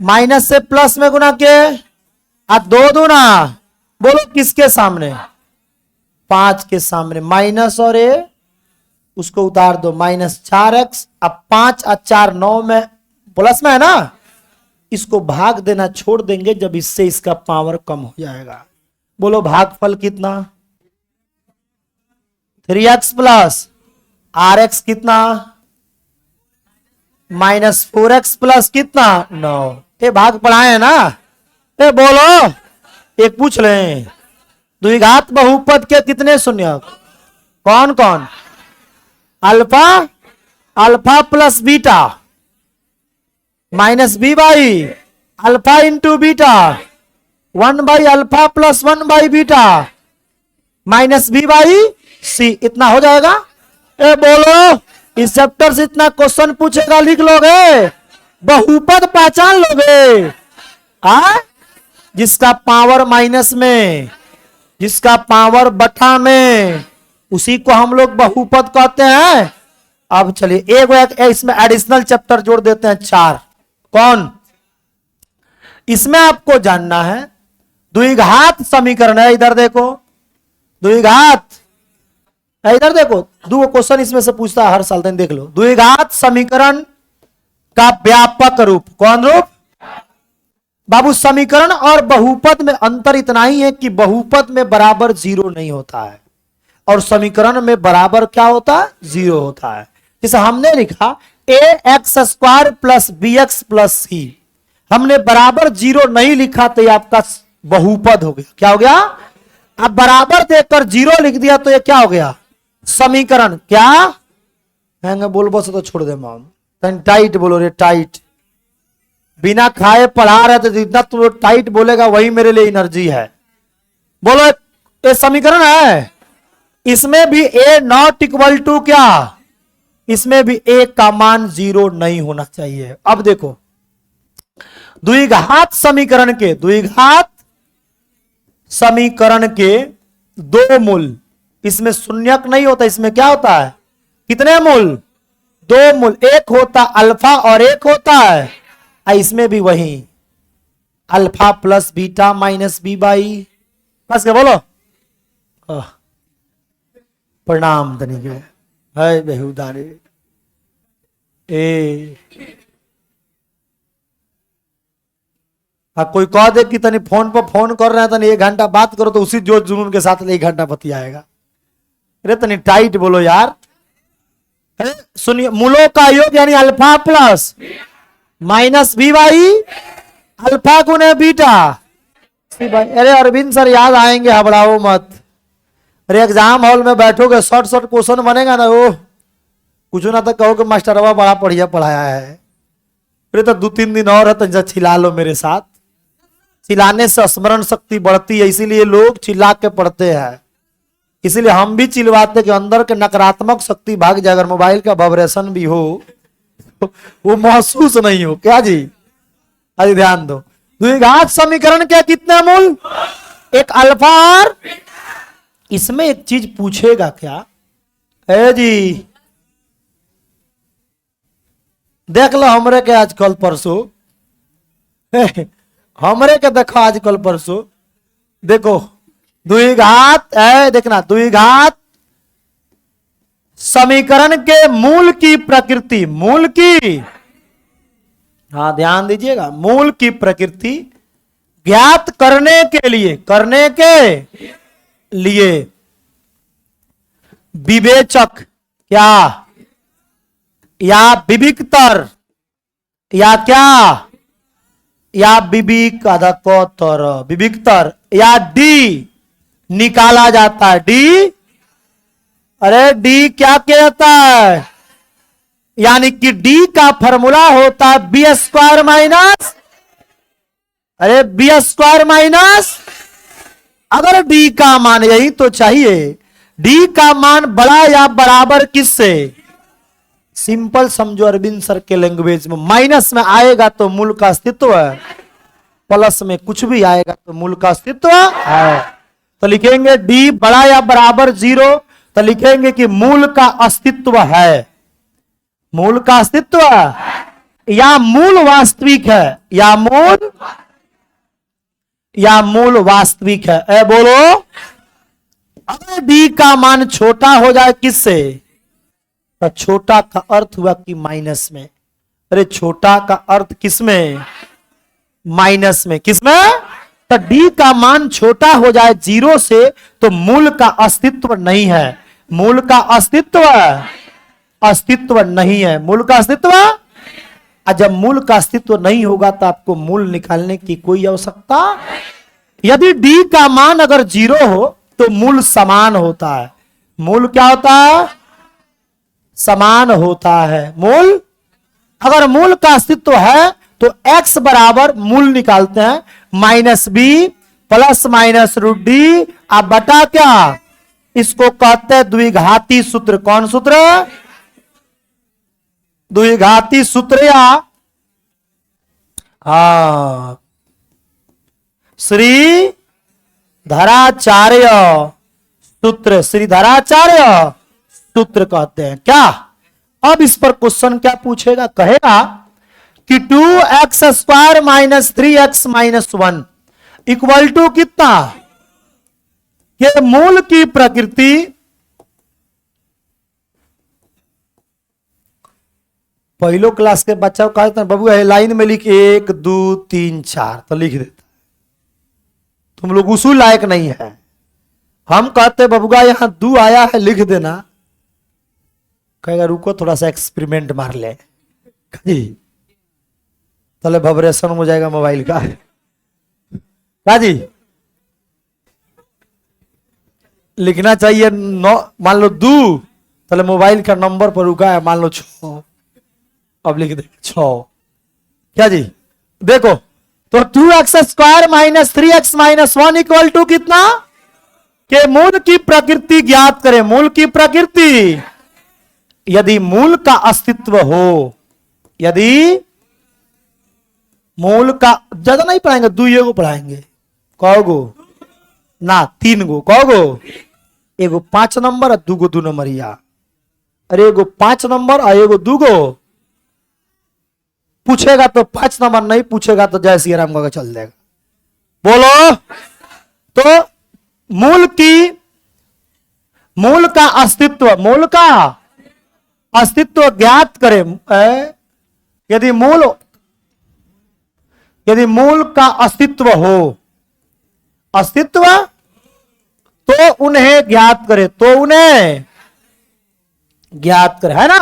माइनस से प्लस में गुना के, अब 2 दूना, बोलो किसके सामने? 5 के सामने। माइनस और ये उसको उतार दो, -4x। अब 5 और 4 9 में, प्लस में है ना, इसको भाग देना छोड़ देंगे जब इससे इसका पावर कम हो जाएगा। बोलो भागफल कितना? 3x प्लस rx कितना? -4x प्लस कितना? 9। ये भाग पढ़ाए ना, ये बोलो एक पूछ लें, द्विघात बहुपद के कितने शून्य? कौन कौन? Alpha, alpha plus beta -b/, alpha into beta, 1/अल्फा प्लस 1/बीटा -b/c। इतना हो जाएगा? ए बोलो, इस चैप्टर से इतना क्वेश्चन पूछेगा, लिख लोगे? बहुपद पहचान लोगे? जिसका पावर माइनस में, जिसका पावर बटा में, उसी को हम लोग बहुपद कहते हैं। अब चलिए एक इसमें एडिशनल चैप्टर जोड़ देते हैं, 4। कौन? इसमें आपको जानना है द्विघात समीकरण है। इधर देखो, द्विघात, इधर देखो, 2 क्वेश्चन इसमें से पूछता है हर साल, देख लो। द्विघात समीकरण का व्यापक रूप। कौन रूप? बाबू समीकरण और बहुपद में अंतर इतना ही है कि बहुपद में बराबर 0 नहीं होता है और समीकरण में बराबर क्या होता है? 0 होता है। जैसे हमने लिखा ax² plus bx plus c, हमने बराबर 0 नहीं लिखा तो ये आपका बहुपद हो गया। क्या हो गया? अब बराबर देकर 0 लिख दिया तो ये क्या हो गया? समीकरण। क्या हैंगे बोल बस तो छोड़ दे माम, टाइट बोलो रे, टाइट। बिना खाए पढ़ा रहे तो जितना तू टाइट बोलेगा वही मेरे लिए एनर्जी है। बोलो ये समीकरण है, इसमें भी a नॉट इक्वल टू क्या? इसमें भी a का मान 0 नहीं होना चाहिए। अब देखो, द्विघात समीकरण के, द्विघात समीकरण के 2 मूल, इसमें शून्यक नहीं होता, इसमें क्या होता है? कितने मूल? 2 मूल। एक होता अल्फा और एक होता है, इसमें भी वही alpha plus beta minus b/, बस क्या बोलो? प्रणाम तनिक है बेहुदारे। कोई कह दे कि तनी फोन पर फोन कर रहे हैं, तनी 1 घंटा बात करो तो उसी जोश जुनून के साथ 1 घंटा बतियाएगा। अरे तनी टाइट बोलो यार। सुनिए, मूलों का योग यानी alpha plus minus b/, alpha गुने बीटा। अरे अरविंद सर याद आएंगे, हबड़ाओ मत। अरे एग्जाम हॉल में बैठोगे, शॉर्ट क्वेश्चन बनेगा ना, वो कुछ ना तो कहो कि मास्टरवा बड़ा बढ़िया पढ़ाया है। अरे तो 2-3 दिन और है तो चिल्ला लो मेरे साथ। चिल्लाने से स्मरण शक्ति बढ़ती है, इसीलिए लोग चिल्ला के पढ़ते हैं। इसीलिए हम भी चिल्लाते कि अंदर के नकारात्मक शक्ति भाग जाए। अगर मोबाइल का वाइब्रेशन भी हो वो महसूस नहीं हो। क्या जी? अरे ध्यान दो, द्विघात समीकरण के कितने मूल? एक अल्फा और, इसमें एक चीज पूछेगा क्या है जी? देख लो हमरे के आजकल परसों, हमरे के देखो आजकल परसों। देखो द्विघात है, देखना, द्विघात समीकरण के मूल की प्रकृति, मूल की, हाँ ध्यान दीजिएगा, मूल की प्रकृति ज्ञात करने के लिए विवेचक क्या या विविक्तर या क्या या विविक्तर, विविक्तर या डी निकाला जाता है। डी अरे डी क्या कहता है, यानी कि डी का फॉर्मूला होता है बी स्क्वायर माइनस, अरे बी स्क्वायर माइनस, अगर डी का मान यही तो चाहिए, डी का मान बड़ा या बराबर किससे, सिंपल समझो अरविंद सर के लैंग्वेज में, माइनस में आएगा तो मूल का अस्तित्व है, प्लस में कुछ भी आएगा तो मूल का अस्तित्व है। तो लिखेंगे डी बड़ा या बराबर 0, तो लिखेंगे कि मूल का अस्तित्व है, मूल का अस्तित्व है या मूल वास्तविक है, या मूल वास्तविक है। ए बोलो, अगर डी का मान छोटा हो जाए किससे, तो छोटा का अर्थ हुआ कि माइनस में, अरे छोटा का अर्थ किसमें, माइनस में, किसमें, तो डी का मान छोटा हो जाए 0 से तो मूल का अस्तित्व नहीं है, मूल का अस्तित्व नहीं है, मूल का अस्तित्व। और जब मूल का अस्तित्व नहीं होगा तो आपको मूल निकालने की कोई आवश्यकता, यदि डी का मान अगर 0 हो तो मूल समान होता है, मूल क्या होता है, समान होता है मूल। अगर मूल का अस्तित्व है तो x बराबर मूल निकालते हैं minus b plus minus root d, अब बटा क्या, इसको कहते हैं द्विघाती सूत्र। कौन सूत्र, द्विघाती सूत्र या श्री धराचार्य सूत्र, श्री धराचार्य सूत्र कहते हैं क्या। अब इस पर क्वेश्चन क्या पूछेगा, कहेगा कि 2x square minus 3x minus 1 equal to कितना, के मूल की प्रकृति, पहलो क्लास के बच्चा को कहते हैं बाबू लाइन में लिख 1 2 3 4, तो लिख देता, तुम लोग उसूल लायक नहीं है। हम कहते बबुआ यहां 2 आया है लिख देना, कहेगा रुको थोड़ा सा एक्सपेरिमेंट मार ले, चले वाइब्रेशन हो जाएगा मोबाइल का जी। लिखना चाहिए 9, मान लो 2, चले मोबाइल का नंबर पर रुका है मान लो 6, अब लिख दे 6, क्या जी। देखो तो 2x square minus 3x minus 1 equal to कितना, के मूल की प्रकृति ज्ञात करें, मूल की प्रकृति। यदि मूल का अस्तित्व हो, यदि मूल का, ज्यादा नहीं पढ़ाएंगे, 2 को पढ़ाएंगे, कहोगो ना 3 गो, कहोगो एगो 5 नंबर और 2 गो 2 नंबर या, अरे एगो 5 नंबर और एगो 2 गो पूछेगा तो 5 नंबर, नहीं पूछेगा तो जय श्री राम का चल जाएगा। बोलो, तो मूल का अस्तित्व, मूल का अस्तित्व ज्ञात करें। यदि मूल का अस्तित्व हो, अस्तित्व तो उन्हें ज्ञात करे, तो उन्हें ज्ञात करे, है ना।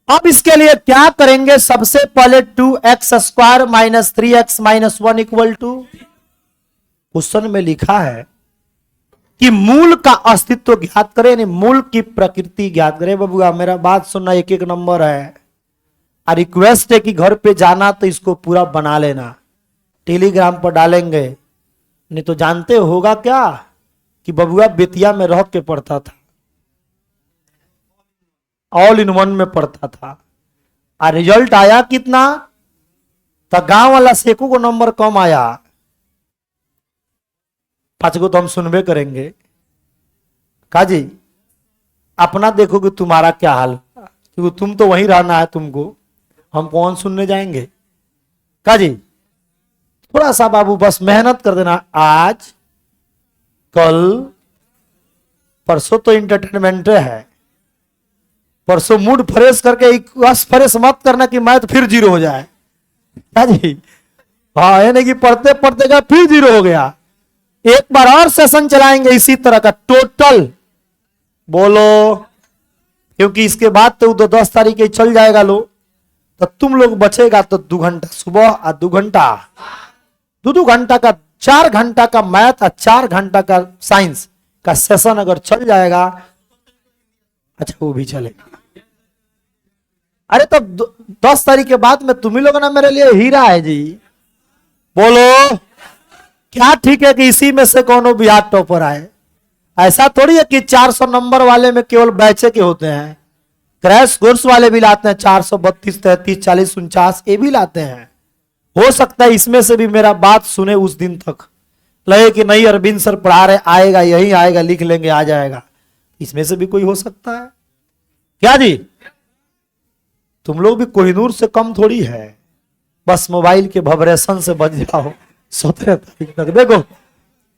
अब इसके लिए क्या करेंगे, सबसे पहले 2x square minus 3x minus 1 equal to, question में लिखा है कि मूल का अस्तित्व ज्ञात करें, यानी मूल की प्रकृति ज्ञात करें। बबुआ मेरा बात सुनना, 1 नंबर है, और रिक्वेस्ट है कि घर पे जाना तो इसको पूरा बना लेना, टेलीग्राम पर डालेंगे, नहीं तो जानते होगा क्या कि बबुआ बेतिया में रह के पढ़ता था, ऑल इन वन में पढ़ता था, और रिजल्ट आया कितना, तो गांव वाला से 1 को नंबर कम आया, 5 को तो हम सुनबे करेंगे। काजी अपना देखोगे तुम्हारा क्या हाल, क्योंकि तुम तो वहीं रहना है, तुमको हम कौन सुनने जाएंगे। काजी थोड़ा सा बाबू बस मेहनत कर देना, आज कल परसों तो इंटरटेनमेंट है, परसों मूड फ्रेश करके बस फ्रेश मत करना कि मैथ फिर 0 हो जाए। जी हाँ, ये नहीं कि पढ़ते पढ़ते का फिर 0 हो गया। एक बार और सेशन चलाएंगे इसी तरह का टोटल, बोलो, क्योंकि इसके बाद तो 10 तारीख के चल जाएगा लो, तो तुम लोग बचेगा तो 2 घंटा सुबह और 2 घंटा, 2 घंटा का 4 घंटा का मैथ और 4 घंटा का साइंस का सेशन अगर चल जाएगा अच्छा वो भी चलेगा। अरे तो 10 तारीख के बाद में तुम ही लोग ना मेरे लिए हीरा है जी। बोलो क्या ठीक है कि इसी में से कौन बिहार टॉपर आए? ऐसा थोड़ी है कि 400 नंबर वाले में केवल बैचे के होते हैं, क्रैश कोर्स वाले भी लाते हैं 432, 33, 40, 49 ये भी लाते हैं। हो सकता है इसमें से भी मेरा बात सुने उस दिन तक लगे कि नहीं अरविंद सर पढ़ा रहे, आएगा यही आएगा, लिख लेंगे आ जाएगा। इसमें से भी कोई हो सकता है क्या जी? तुम लोग भी कोहिनूर से कम थोड़ी है, बस मोबाइल के वाइब्रेशन से बच जाओ। 17 तारीख तक देखो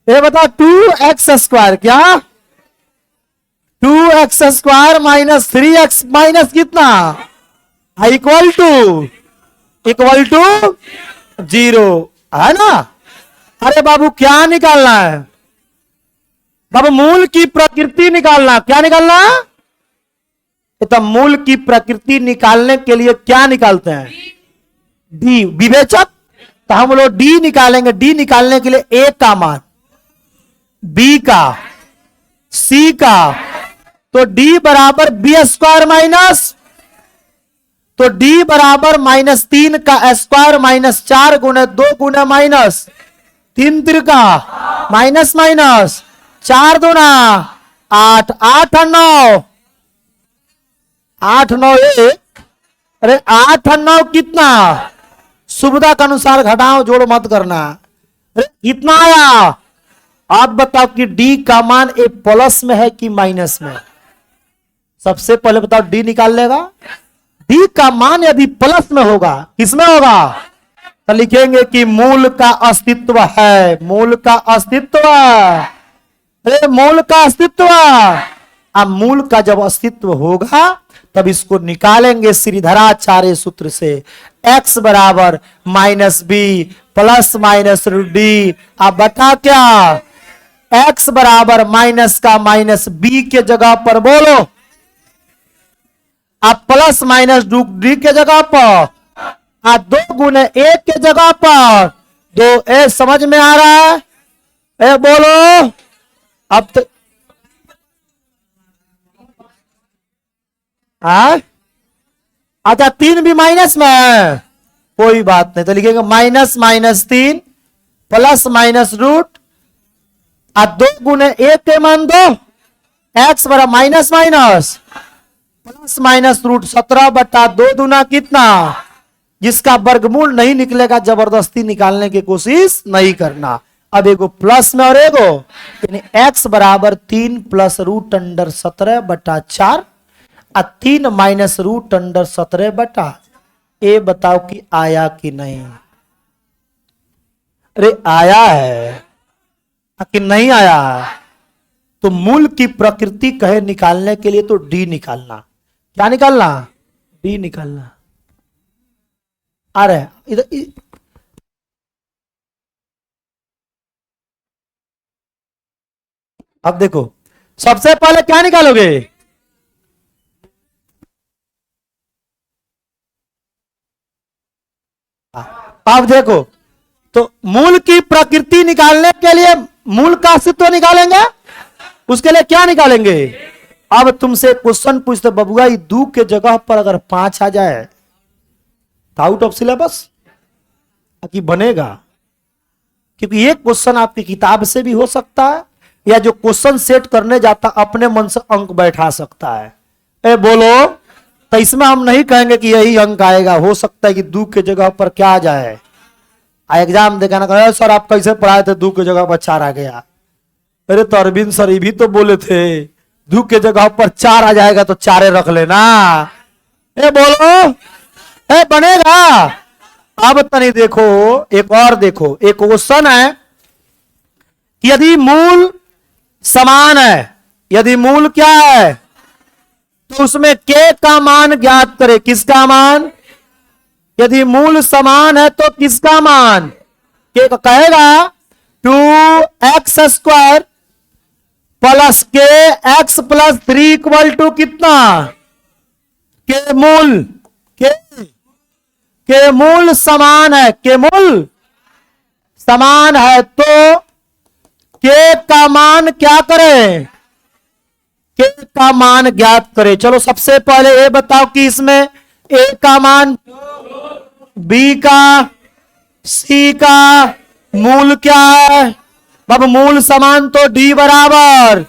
ये बताओ 2x² क्या 2x² माइनस 3x माइनस कितना इक्वल टू 0 है ना? अरे बाबू क्या निकालना है बाबू? मूल की प्रकृति निकालना। क्या निकालना? तो मूल की प्रकृति निकालने के लिए क्या निकालते हैं? डी विवेचक। तो हम लोग डी निकालेंगे। डी निकालने के लिए ए का मान, बी का, सी का, तो डी बराबर b² माइनस, तो डी बराबर -3 का स्क्वायर माइनस 4 गुने 2 गुने माइनस 3 त्रिका माइनस माइनस 4 दूना 8, 8 और 9, 8 9 1, अरे 8 और 9 कितना? सुविधा के अनुसार घटाओ जोड़ मत करना। अरे कितना आया? आप बताओ कि डी का मान ए प्लस में है कि माइनस में? सबसे पहले बताओ डी निकाल लेगा। डी का मान यदि प्लस में होगा, किसमें होगा? तो लिखेंगे कि मूल का अस्तित्व है। मूल का अस्तित्व, अरे मूल का अस्तित्व। अब मूल का जब अस्तित्व होगा तब इसको निकालेंगे श्रीधराचार्य सूत्र से। x बराबर -b प्लस माइनस डी। अब बता क्या? x बराबर माइनस का माइनस b के जगह पर बोलो, अब प्लस माइनस डी के जगह पर, 2 गुने 1 के जगह पर 2। ए समझ में आ रहा है? ए बोलो अब तो अच्छा 3 भी माइनस में है, कोई बात नहीं। तो लिखेंगे -3 प्लस माइनस रूट 2 गुने 1 के मान 2, x बराबर minus minus plus minus root 17/2 दूना कितना? जिसका वर्गमूल नहीं निकलेगा जबरदस्ती निकालने की कोशिश नहीं करना। अब एगो प्लस में और एगो, यानी x बराबर 3 प्लस रूट अंडर 17/4 और 3 माइनस रूट अंडर 17/। ये बताओ कि आया कि नहीं? अरे आया है कि नहीं आया? तो मूल की प्रकृति कहे निकालने के लिए तो डी निकालना। क्या निकालना? डी निकालना। आ रहे इधर अब देखो सबसे पहले क्या निकालोगे? अब देखो तो मूल की प्रकृति निकालने के लिए मूल का अस्तित्व निकालेंगे। उसके लिए क्या निकालेंगे? अब तुमसे क्वेश्चन पूछते बबुआ 2 के जगह पर अगर 5 आ जाए तो आउट ऑफ सिलेबस कि बनेगा? क्योंकि ये क्वेश्चन आपकी किताब से भी हो सकता है, या जो क्वेश्चन सेट करने जाता अपने मन से अंक बैठा सकता है। ए बोलो, तो इसमें हम नहीं कहेंगे कि यही अंक आएगा। हो सकता है कि 2 के जगह पर क्या आ जाए? एग्जाम देखा ना कहे सर आप कैसे पढ़ाए थे 2 के जगह पर 4 आ गया। अरे तो अरविंद सर ये भी तो बोले थे 2 के जगह पर 4 आ जाएगा तो 4 रख लेना। ए बोलो, ए बनेगा? अब तनी देखो, एक और देखो, एक क्वेश्चन है कि यदि मूल समान है, यदि मूल क्या है तो उसमें k का मान ज्ञात करें। किसका मान? यदि मूल समान है तो किसका मान? k कहेगा 2x² plus k x plus 3 equal to कितना? के मूल के मूल समान है, के मूल समान है तो k का मान क्या करें? k का मान ज्ञात करें। चलो सबसे पहले ये बताओ कि इसमें ए का मान, बी का, सी का मूल क्या है? अब मूल समान तो डी बराबर,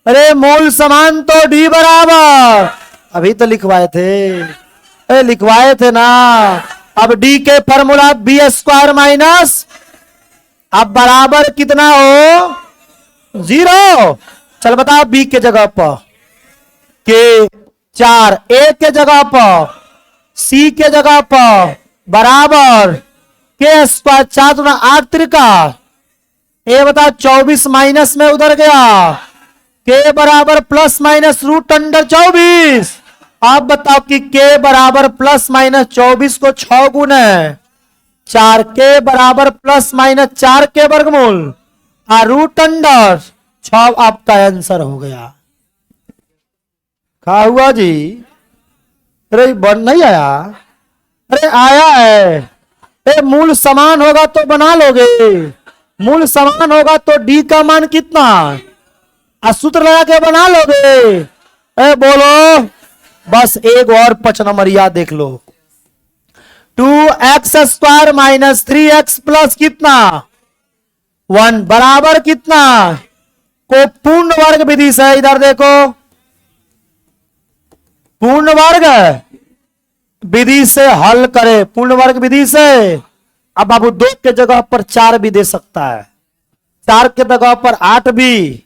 अरे मूल समान तो डी बराबर, अभी तो लिखवाए थे, लिखवाए थे ना। अब डी के फॉर्मूला बी स्क्वायर माइनस, अब बराबर कितना हो? 0। चल बताओ बी के जगह पर के 4, ए के जगह पर, सी के जगह पर बराबर के स्क्वायर 4 दूना 8 त्रिका, ए बता 24 माइनस में उधर गया, के बराबर प्लस माइनस रूट अंडर 24। आप बताओ कि के बराबर प्लस माइनस 24 को 6 गुना 4, के बराबर प्लस माइनस 4 के वर्गमूल रूट अंडर 6, आपका आंसर हो गया। क्या हुआ जी? अरे बन नहीं आया? अरे आया है। मूल समान होगा तो बना लोगे, मूल समान होगा तो डी का मान कितना, सूत्र लगा के बना लोगे। बोलो बस एक और 5 नंबर याद देख लो। 2x square minus 3x plus कितना 1 बराबर कितना, को पूर्ण वर्ग विधि से, इधर देखो पूर्ण वर्ग विधि से हल करे, पूर्ण वर्ग विधि से। अब बाबू 2 के जगह पर 4 भी दे सकता है, 4 के जगह पर 8 भी,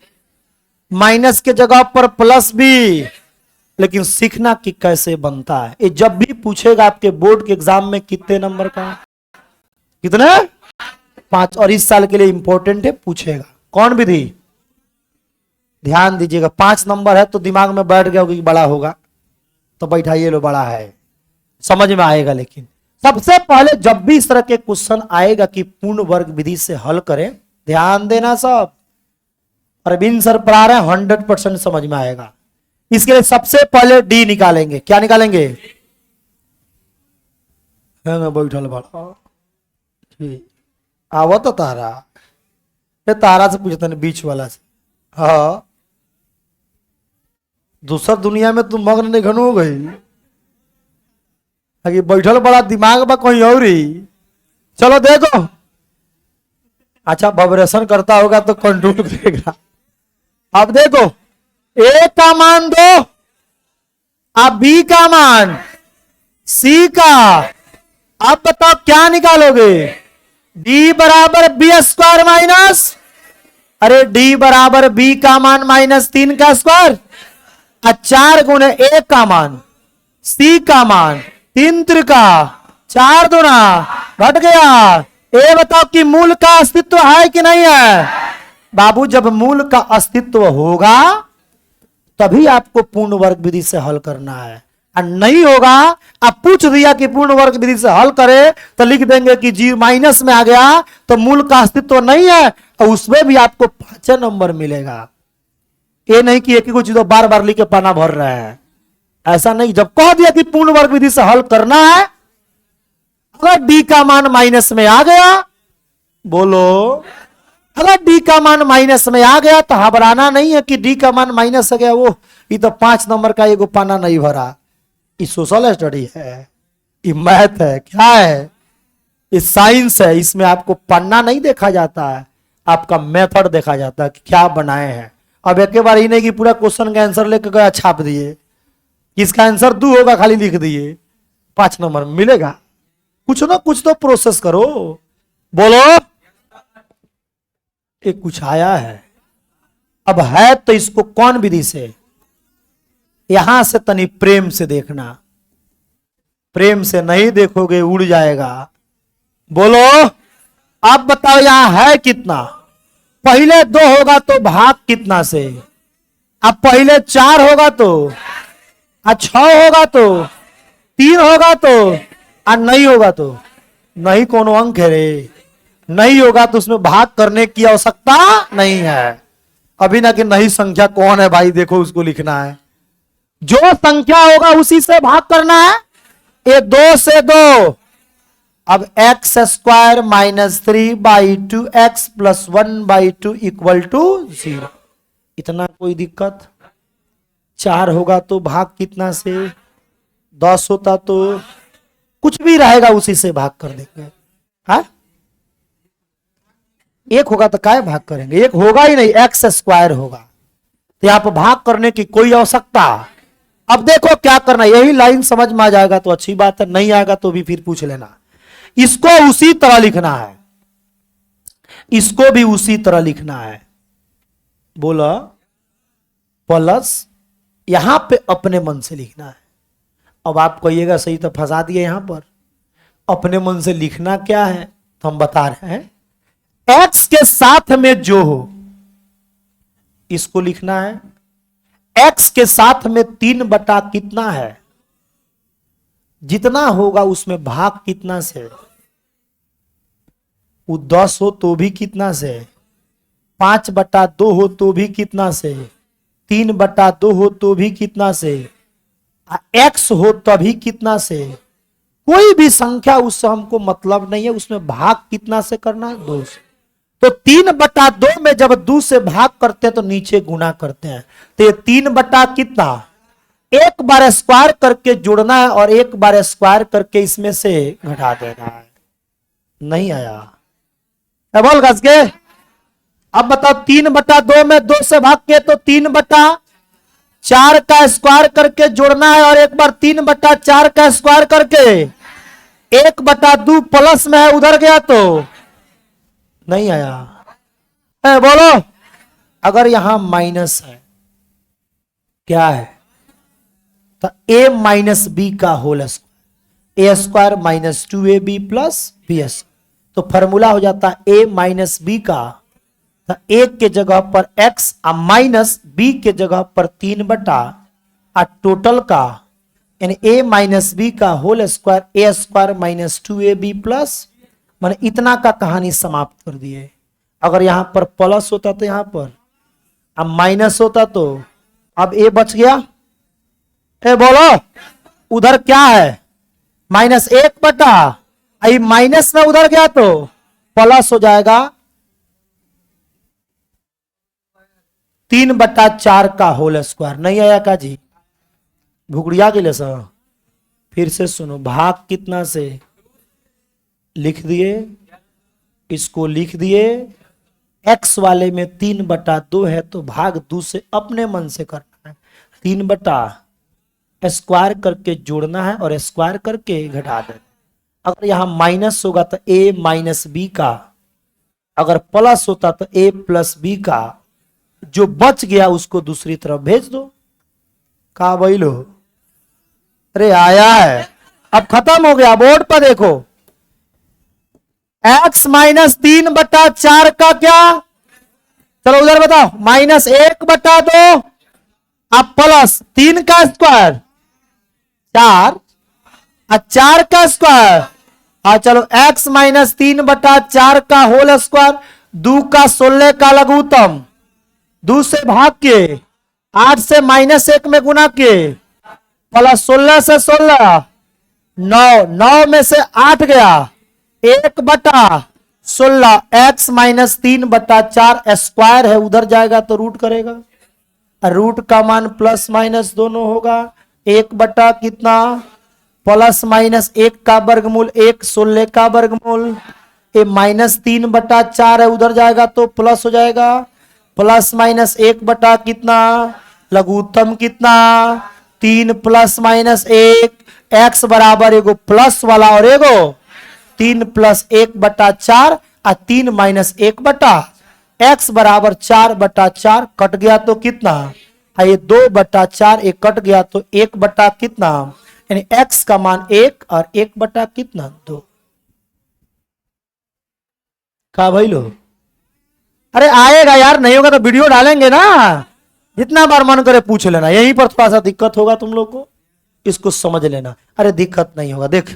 माइनस के जगह पर प्लस भी, लेकिन सीखना कि कैसे बनता है। ये जब भी पूछेगा आपके बोर्ड के एग्जाम में कितने नंबर का, कितने 5, और इस साल के लिए इंपॉर्टेंट है, पूछेगा कौन विधि, ध्यान दीजिएगा। 5 नंबर है तो दिमाग में बैठ गया कि बड़ा होगा, तो बैठाइए लो बड़ा है, समझ में आएगा। लेकिन सबसे पहले जब भी इस तरह के क्वेश्चन आएगा कि पूर्ण वर्ग विधि से हल करें, ध्यान देना सब, अरविंद सर पढ़ा रहे हैं, 100% समझ में आएगा। इसके लिए सबसे पहले डी निकालेंगे। क्या निकालेंगे? बैठल बड़ा आवो तो तारा, तारा से पूछता नहीं, बीच वाला से। हाँ दूसर दुनिया में तुम मग्न नहीं घन हो गई, बैठल बड़ा दिमाग बा कहीं और ही। चलो देखो, अच्छा वाइब्रेशन करता होगा तो कंट्रोल करेगा। अब देखो ए का मान 2, अब बी का मान, सी का, अब बताओ क्या निकालोगे? डी बराबर बी स्क्वायर माइनस, अरे डी बराबर बी का मान माइनस 3 का स्क्वायर, 4 गुणे ए का मान, सी का मान 3 त्रिका 4 दूना घट गया। ये बताओ कि मूल का अस्तित्व है कि नहीं है? बाबू जब मूल का अस्तित्व होगा तभी आपको पूर्ण वर्ग विधि से हल करना है, और नहीं होगा, आप पूछ दिया कि पूर्ण वर्ग विधि से हल करे तो लिख देंगे कि जी माइनस में आ गया तो मूल का अस्तित्व नहीं है, और उसमें भी आपको 5 नंबर मिलेगा। ये नहीं कि एक ही चीज बार बार लिख के पाना भर रहे हैं, ऐसा नहीं। जब कह दिया कि पूर्ण वर्ग विधि से हल करना है, अगर डी का मान माइनस में आ गया, बोलो अगर डी का मान माइनस में आ गया तो घबराना नहीं है कि डी का मान माइनस हो गया, वो ये तो 5 नंबर का एगो पाना नहीं भरा। ये सोशल स्टडी है, ये मैथ है, क्या है, ये साइंस है। इसमें आपको पन्ना नहीं देखा जाता है, आपका मेथड देखा जाता है कि क्या बनाए हैं। अब एक बार ही नहीं कि पूरा क्वेश्चन का आंसर लेकर गया छाप दिए, इसका आंसर 2 होगा खाली लिख दिए, 5 नंबर मिलेगा। कुछ ना कुछ तो प्रोसेस करो। बोलो एक कुछ आया है, अब है तो इसको कौन विधि से, यहां से तनी प्रेम से देखना, प्रेम से नहीं देखोगे उड़ जाएगा। बोलो आप बताओ यहां है कितना, पहले 2 होगा तो भाग कितना से, अब पहले 4 होगा तो, 6 होगा तो, 3 होगा तो, और नहीं होगा तो, नहीं कोनो अंक है रे, नहीं होगा तो उसमें भाग करने की आवश्यकता नहीं है। अभी ना कि नहीं संख्या कौन है भाई, देखो उसको लिखना है, जो संख्या होगा उसी से भाग करना है। ये 2 से 2, अब x square minus 3/2 x plus 1/2 equal to 0। इतना कोई दिक्कत? 4 होगा तो भाग कितना से, 10 होता तो कुछ भी रहेगा उसी से भाग कर देंगे। हाँ, 1 होगा तो काय भाग करेंगे, 1 होगा ही नहीं, एक्स स्क्वायर होगा, तो यहां पर भाग करने की कोई आवश्यकता। अब देखो क्या करना, यही लाइन समझ में आ जाएगा तो अच्छी बात है, नहीं आएगा तो भी फिर पूछ लेना। इसको उसी तरह लिखना है, इसको भी उसी तरह लिखना है। बोला प्लस यहां पे अपने मन से लिखना है। अब आप कहिएगा सही तो फंसा दिए यहां पर, अपने मन से लिखना क्या है तो हम बता रहे हैं, एक्स के साथ में जो हो इसको लिखना है। एक्स के साथ में 3 बटा कितना है, जितना होगा उसमें भाग कितना से, वो 10 हो तो भी कितना से, 5 बटा 2 हो तो भी कितना से, 3 बटा 2 हो तो भी कितना से, एक्स हो तभी कितना से। कोई भी संख्या उससे हमको मतलब नहीं है, उसमें भाग कितना से करना है, 2 से। तो 3 बटा 2 में जब 2 से भाग करते हैं तो नीचे गुना करते हैं, तो ये 3 बटा कितना, एक बार स्क्वायर करके जोड़ना है और एक बार स्क्वायर करके इसमें से घटा देना है। नहीं आया, बोल गज के। अब बताओ 3 बटा 2 में 2 से भाग के तो 3 बटा 4 का स्क्वायर करके जोड़ना है और एक बार 3 बटा 4 का स्क्वायर करके, 1 बटा 2 प्लस में है उधर गया तो नहीं आया। बोलो अगर यहां माइनस है, क्या है, तो a माइनस बी का whole square, a square minus 2ab plus b s, तो फॉर्मूला हो जाता है a माइनस बी का, तो a के जगह पर x और माइनस b के जगह पर 3 बटा और टोटल का यानी a माइनस बी का whole square, a square minus 2ab plus, मैंने इतना का कहानी समाप्त कर दिए। अगर यहां पर प्लस होता तो यहां पर, अब माइनस होता तो, अब ए बच गया, बोलो उधर क्या है, माइनस 1 बटा, आई माइनस में उधर गया तो प्लस हो जाएगा 3 बटा 4 का होल स्क्वायर। नहीं आया का जी, भुगड़िया के लिए सर, फिर से सुनो, भाग कितना से लिख दिए, इसको लिख दिए, एक्स वाले में 3 बटा 2 है तो भाग 2 से अपने मन से करना है, 3 बटा स्क्वायर करके जोड़ना है और स्क्वायर करके घटा देना। अगर यहां माइनस होगा तो a माइनस बी का, अगर प्लस होता तो a प्लस बी का, जो बच गया उसको दूसरी तरफ भेज दो। कहा भाई लो, अरे आया है, अब खत्म हो गया, बोर्ड पर देखो, x माइनस 3 बटा 4 का क्या, चलो उधर बताओ, माइनस 1 बटा 2 अब प्लस 3 का स्क्वायर 4 और 4 का स्क्वायर, और चलो x माइनस 3 बटा 4 का होल स्क्वायर, 2 का 16 का लघुत्तम, 2 से भाग के 8 से माइनस 1 में गुना के, प्लस 16 से 16 9, 9 में से 8 गया, 1 बटा 16, x माइनस 3 बटा 4 स्क्वायर है, उधर जाएगा तो रूट करेगा, रूट का मान प्लस माइनस दोनों होगा, 1 बटा कितना, प्लस माइनस 1 का वर्गमूल 1, 16 का वर्गमूल, ये माइनस 3 बटा 4 है, उधर जाएगा तो प्लस हो जाएगा, प्लस माइनस 1 बटा कितना, लघुत्तम कितना, 3 प्लस माइनस 1, x बराबर एगो प्लस वाला और एगो 3 प्लस 1 बटा 4 और 3 माइनस 1 बटा, x बराबर 4 बटा 4, कट गया तो कितना, ये 2 बटा 4, एक कट गया तो 1 बटा कितना, यानी x का मान 1 और 1 बटा कितना 2। कहा भाई लो, अरे आएगा यार, नहीं होगा तो वीडियो डालेंगे ना, जितना बार मन करे पूछ लेना, यहीं पर थोड़ा सा दिक्कत होगा तुम लोग को, इसको समझ लेना, अरे दिक्कत नहीं होगा। देख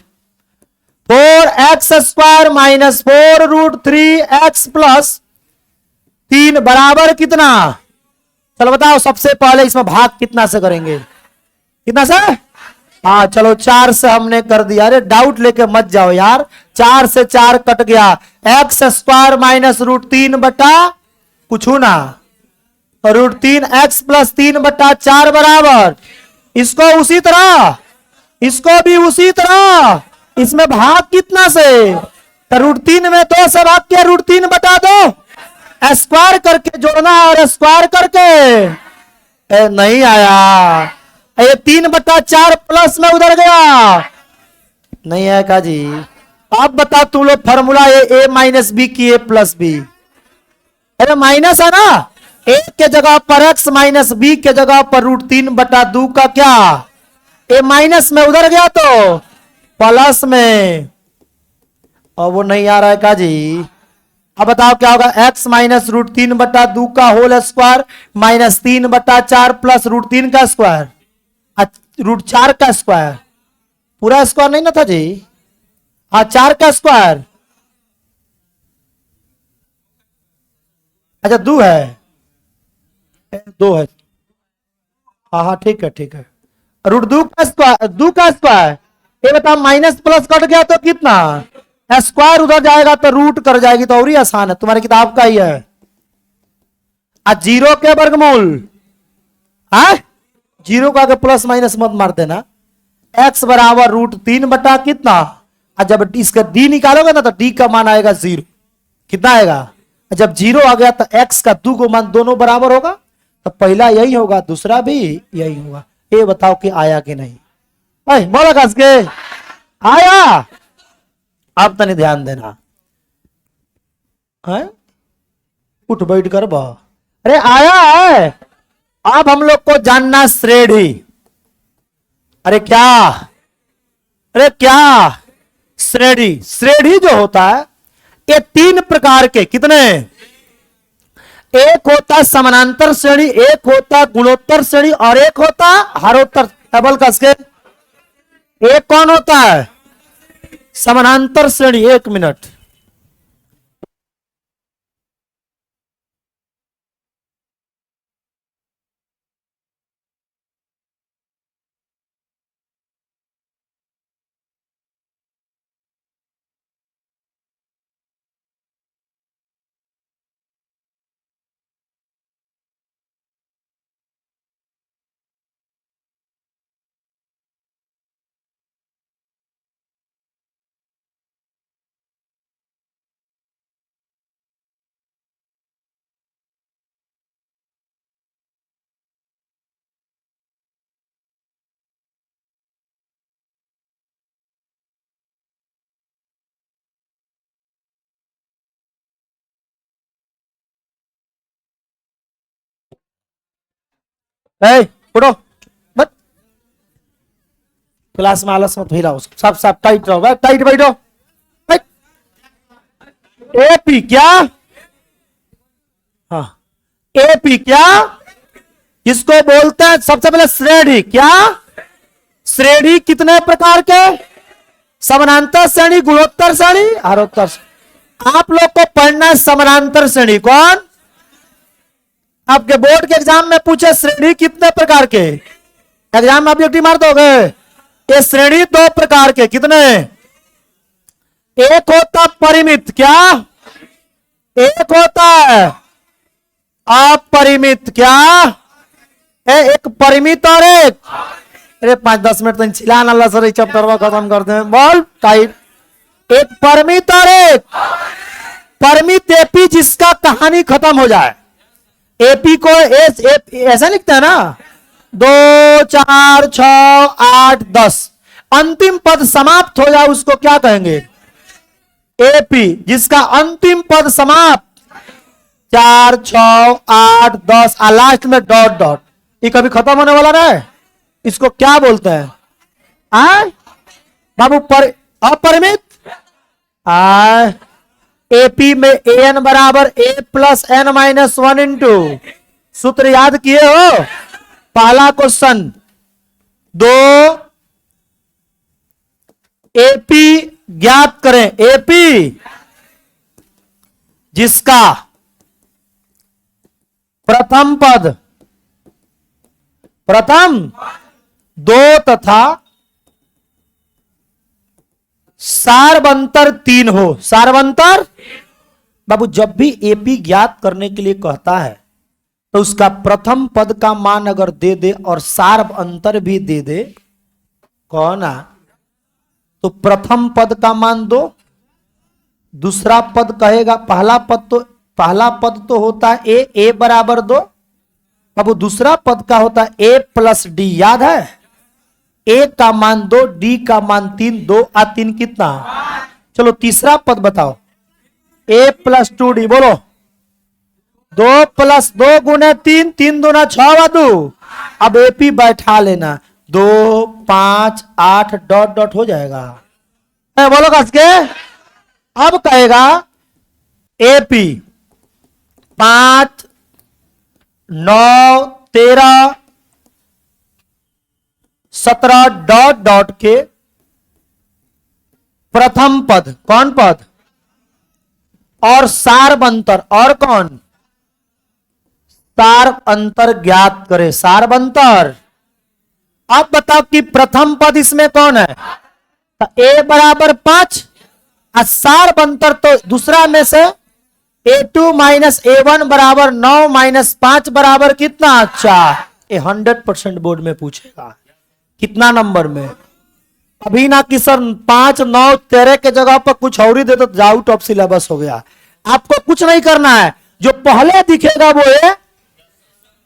4x square minus 4 root 3x plus 3 बराबर कितना, चलो बताओ, सबसे पहले इसमें भाग कितना से करेंगे, कितना से, हाँ चलो 4 से हमने कर दिया, अरे डाउट लेके मत जाओ यार, 4 से 4 कट गया, x स्क्वायर माइनस रूट 3 बटा कुछ ना, √3x+3/4 बराबर, इसको उसी तरह, इसको भी उसी तरह, इसमें भाग कितना से, तो √3 में 2 से भाग किया, √3/2 स्क्वायर करके जोड़ना और स्क्वायर करके नहीं आया, ये 3/4 प्लस में उधर गया, नहीं है का जी। अब बता तू लोग फॉर्मूला ए माइनस बी की A+B, अरे माइनस है ना, ए के जगह पर x माइनस बी के जगह पर √3/2 का क्या, ए माइनस में उधर गया तो प्लस में, और वो नहीं आ रहा है का जी। अब बताओ क्या होगा, x माइनस √3/2 का होल स्क्वायर -3/4 प्लस √3 का स्क्वायर, √4 का स्क्वायर, पूरा स्क्वायर नहीं ना था जी, हाँ 4 का स्क्वायर, अच्छा 2 है, 2 है, हाँ हाँ ठीक है ठीक है, √2 का स्क्वायर, 2 का स्क्वायर, ये बताओ माइनस प्लस कट गया तो कितना, स्क्वायर उधर जाएगा तो रूट कर जाएगी, तो और ही आसान है, तुम्हारी किताब का ही है। 0 के वर्गमूल, हाँ 0 का आगे प्लस माइनस मत मार देना, x बराबर √3 बटा कितना, और जब इसका d निकालोगे ना तो d का मान आएगा 0, कितना आएगा, जब 0 आ गया तो x का 2 को मान दोनों बराबर होगा, तो पहला यही होगा दूसरा भी यही होगा। ये बताओ कि आया कि नहीं, बोलो कस के आया, अब तनी ध्यान देना है, उठ बैठ कर बा, अरे आया है। अब हम लोग को जानना श्रेणी, अरे क्या, अरे क्या श्रेणी, श्रेणी जो होता है ये 3 प्रकार के, कितने, एक होता समानांतर श्रेणी, एक होता गुणोत्तर श्रेणी और एक होता हरोत्तर, डबल कस के, एक कौन होता है, समानांतर श्रेणी। 1 मिनट, उठो मत, क्लास में आलस मत फैलाओ, सब सब टाइट रहो, टाइट बैठो। एपी क्या, हाँ एपी क्या, इसको बोलते हैं सबसे पहले श्रेणी, क्या श्रेणी कितने प्रकार के, समानांतर श्रेणी, गुणोत्तर श्रेणी, हरोत्तर श्रेणी। आप लोग को पढ़ना है समानांतर श्रेणी, कौन, आपके बोर्ड के एग्जाम में पूछे श्रेणी कितने प्रकार के, एग्जाम में ऑब्जेक्टिव मार दोगे, ये श्रेणी 2 प्रकार के, कितने, एक होता परिमित, क्या, एक होता है अपरिमित, क्या, एक परिमित और एक, अरे 5-10 मिनट तक चिल्लाना, अल्लाह सर चैप्टर खत्म करते हैं, बोल टाइट, एक परिमित और एक परिमित एपी जिसका कहानी खत्म हो जाए, एपी को ऐसा लिखते हैं ना, 2 4 6 8 10, अंतिम पद समाप्त हो जाए उसको क्या कहेंगे, एपी जिसका अंतिम पद समाप्त, 4 6 8 10 और लास्ट में डॉट डॉट, ये कभी खत्म होने वाला ना है, इसको क्या बोलते हैं, बाबू अपरिमित, एपी में एन बराबर a+n-1 इंटू, सूत्र याद किए हो, पहला क्वेश्चन, 2 एपी ज्ञात करें, एपी जिसका प्रथम पद, प्रथम 2 तथा सार्वंतर 3 हो, सार्वंतर, बाबू जब भी एपी ज्ञात करने के लिए कहता है तो उसका प्रथम पद का मान अगर दे दे और सार अंतर भी दे दे, कौन आ, तो प्रथम पद का मान दो, दूसरा पद कहेगा पहला पद तो होता है ए बराबर 2। अब वो दूसरा पद का होता है ए प्लस डी, याद है? ए का मान 2, डी का मान 3, 2 आ 3 कितना? चलो तीसरा पद बताओ, ए प्लस 2डी, बोलो। 2 प्लस 2 गुने 3, 3 दूना 6 वादू। अब एपी बैठा लेना, 2 5 8 डॉट डॉट हो जाएगा। बोलो कस के। अब कहेगा एपी 5 9 13 17 डॉट डॉट के प्रथम पद, कौन पद? और सार अंतर, और कौन? सार अंतर ज्ञात करे, सार अंतर। अब बताओ कि प्रथम पद इसमें कौन है? तो ए बराबर 5, और सार अंतर तो दूसरा में से a2 माइनस a1 बराबर 9 माइनस 5 बराबर कितना? 4। ये 100% बोर्ड में पूछेगा। कितना नंबर में? अभी ना कि सर 5 9 13 के जगह पर कुछ और ही दे तो आउट ऑफ सिलेबस हो गया। आपको कुछ नहीं करना है, जो पहले दिखेगा वो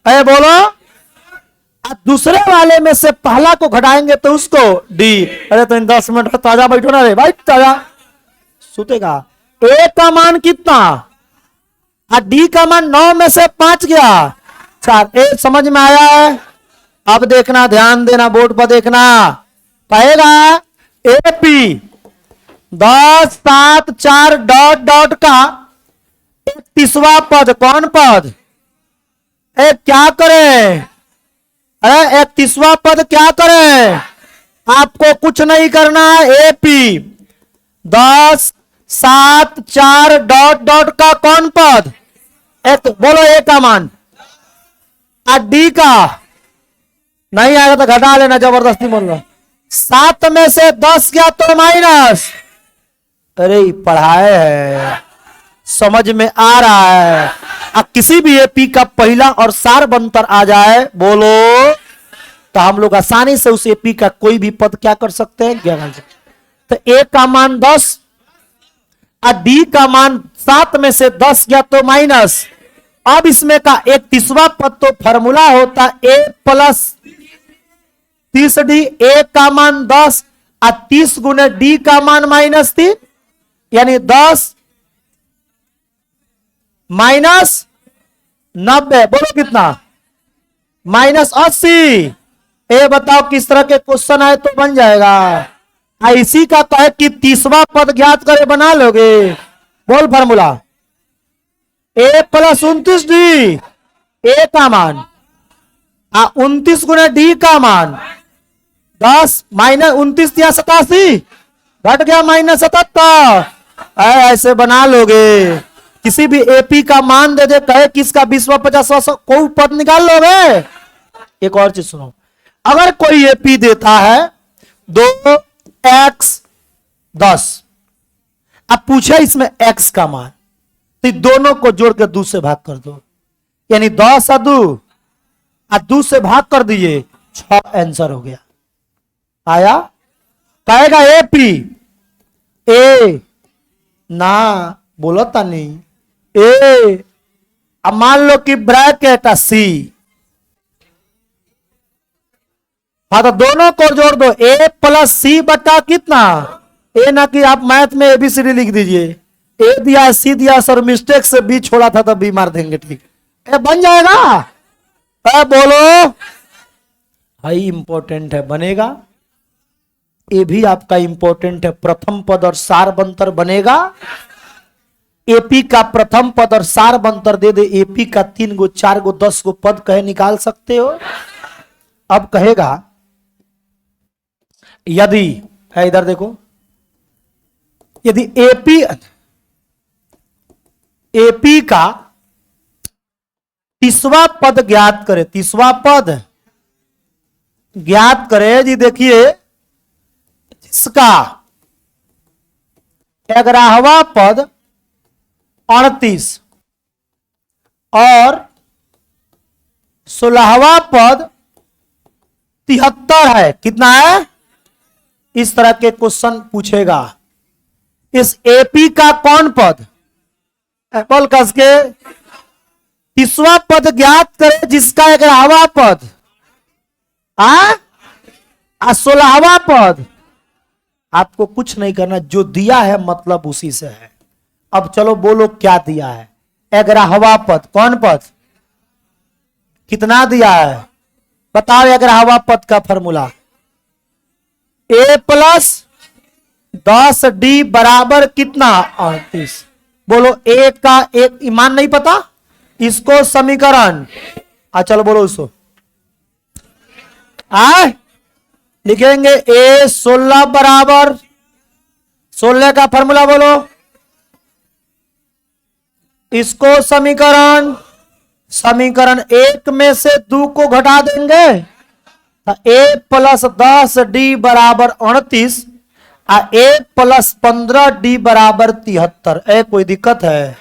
ए बोलो, दूसरे वाले में से पहला को घटाएंगे तो उसको डी। अरे तो इन 10 मिनट ताजा बैठो ना रे भाई, ताजा सुतेगा। ए का मान कितना? डी का मान 9 में से 5 गया 4। ए समझ में आया है? अब देखना, ध्यान देना, बोर्ड पर देखना। कहेगा एपी 10 7 4 डॉट डॉट का 31वां पद, कौन पद? क्या करें? अरे 31वां पद क्या करें? आपको कुछ नहीं करना है। एपी 10 7 4 डॉट डॉट का कौन पद? बोलो ए का मान, डी का नहीं आएगा तो घटा लेना, जबरदस्ती बोल रहा। 7 में से 10 गया तो माइनस। अरे पढ़ाए है, समझ में आ रहा है? अब किसी भी एपी का पहला और सार अंतर आ जाए, बोलो, तो हम लोग आसानी से उस एपी का कोई भी पद क्या कर सकते हैं, ज्ञान से। तो ए का मान 10 और डी का मान 7 में से 10 गया तो माइनस। अब इसमें का 31वां पद तो फॉर्मूला होता ए प्लस 30डी। ए का मान 10 और 30 गुने डी का मान -3, यानी 10 माइनस 90, बोलो कितना? -80। ए बताओ किस तरह के क्वेश्चन आए तो बन जाएगा। इसी का कहे कि 30वां पद ज्ञात करे, बना लोगे? बोल फॉर्मूला, ए प्लस 29डी, ए का मान 29 गुने डी का मान 10 माइनस 29 दिया 87, घट गया -77। ऐसे बना लोगे। किसी भी एपी का मान दे दे, कहे किसका 20वां 50वां कोई पद निकाल लोगे। एक और चीज सुनो, अगर कोई एपी देता है 2x 10, अब पूछे इसमें x का मान, तो दोनों को जोड़ के 2 से भाग कर दो, यानी 10 और 2 से भाग कर दिए, 6 आंसर हो गया। आया? कहेगा एपी ए ना, बोलता नहीं ए। अब मान लो कि ब्रैकेट सी, हाँ तो दोनों को जोड़ दो, ए प्लस सी बटा कितना? ए ना कि आप मैथ में एबीसीडी लिख दीजिए, ए दिया सी दिया, सर मिस्टेक से बी छोड़ा था तो बी मार देंगे, ठीक है, बन जाएगा। बोलो, हाई इंपॉर्टेंट है, बनेगा। ये भी आपका इंपॉर्टेंट है, प्रथम पद और सार अंतर बनेगा। एपी का प्रथम पद और सार अंतर दे दे, एपी का 3 गो 4 गो 10 गो पद कहे निकाल सकते हो। अब कहेगा यदि है, इधर देखो, यदि एपी का 30वां पद ज्ञात करे, 30वां पद ज्ञात करे जी, देखिए इसका 11वां पद 38 और 16वां पद 73 है। कितना है? इस तरह के क्वेश्चन पूछेगा। इस एपी का कौन पद? बोल कस के 30वां पद ज्ञात करे जिसका 11वां पद 16वां पद। आपको कुछ नहीं करना, जो दिया है मतलब उसी से है। अब चलो बोलो क्या दिया है? 11वां पद। कौन पद? कितना दिया है बताओ? 11वां पद का फॉर्मूला a प्लस 10d बराबर कितना? 38। बोलो a का एक ईमान नहीं पता, इसको समीकरण चलो बोलो उसको लिखेंगे a 16 बराबर 16 का फॉर्मूला बोलो, इसको समीकरण 1 में से 2 को घटा देंगे तो a प्लस 10d बराबर 38 और a प्लस 15d बराबर 73। कोई दिक्कत है?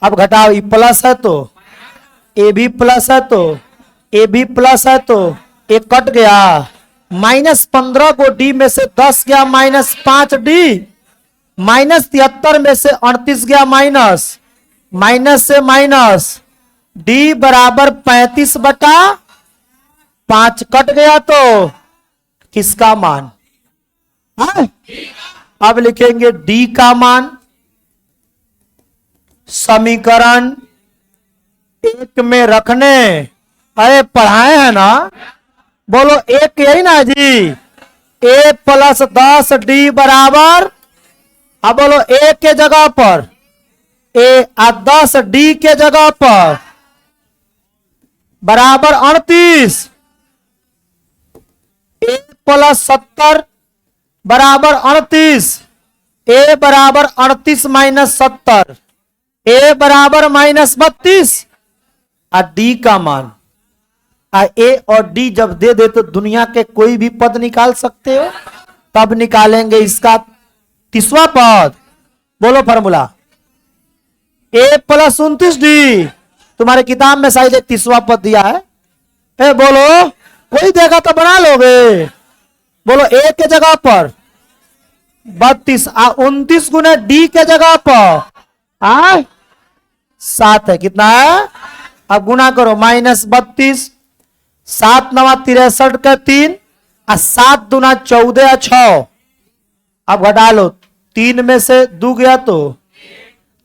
अब घटाओ, ये प्लस है तो a भी प्लस है तो a भी प्लस है तो एक कट गया, -15 को d में से 10 गया -5d, -73 में से 38 गया माइनस से माइनस, d बराबर 35/5 कट गया तो किसका मान? अब लिखेंगे d का मान समीकरण 1 में रखने। अरे पढ़ाए हैं ना? बोलो एक यही ना जी, a प्लस 10d बराबर, अब बोलो a के जगह पर a और 10d के जगह पर बराबर 38, a प्लस 70 बराबर 38, a बराबर 38 माइनस 70, a बराबर -32 और d का मान। a और d जब दे दे तो दुनिया के कोई भी पद निकाल सकते हो। तब निकालेंगे इसका 30वां पद। बोलो फॉर्मूला a प्लस 29d। तुम्हारे किताब में शायद 30वां पद दिया है। बोलो कोई देगा तो बना लोगे। बोलो a के जगह पर 32 और 29 गुना d के जगह पर 7 है। कितना है? अब गुना करो, -32, 7 9 63 का 3 और 7 दूना 14 और 6। अब घटा लो, 3 में से 2 गया तो,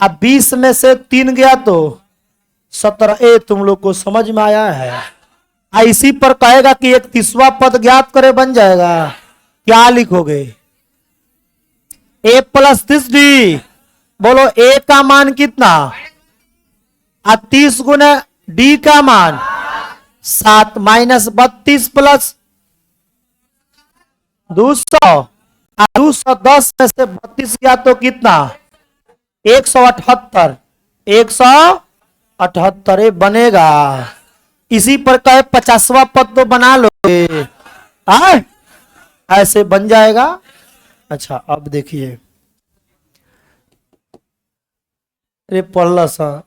अब 20 में से 3 गया तो 17। तुम लोग को समझ में आया है? इसी पर कहेगा कि एक 30वां पद ज्ञात करे, बन जाएगा। क्या लिखोगे? a plus 30d। बोलो a का मान कितना? 30 गुना d का मान 7 -32 प्लस 200, 210 में से 32 गया तो कितना? 178। 178 बनेगा। इसी पर कहे 50वां पद तो बना लोगे। ऐसे बन जाएगा। अच्छा अब देखिए, अरे पढ़ल सा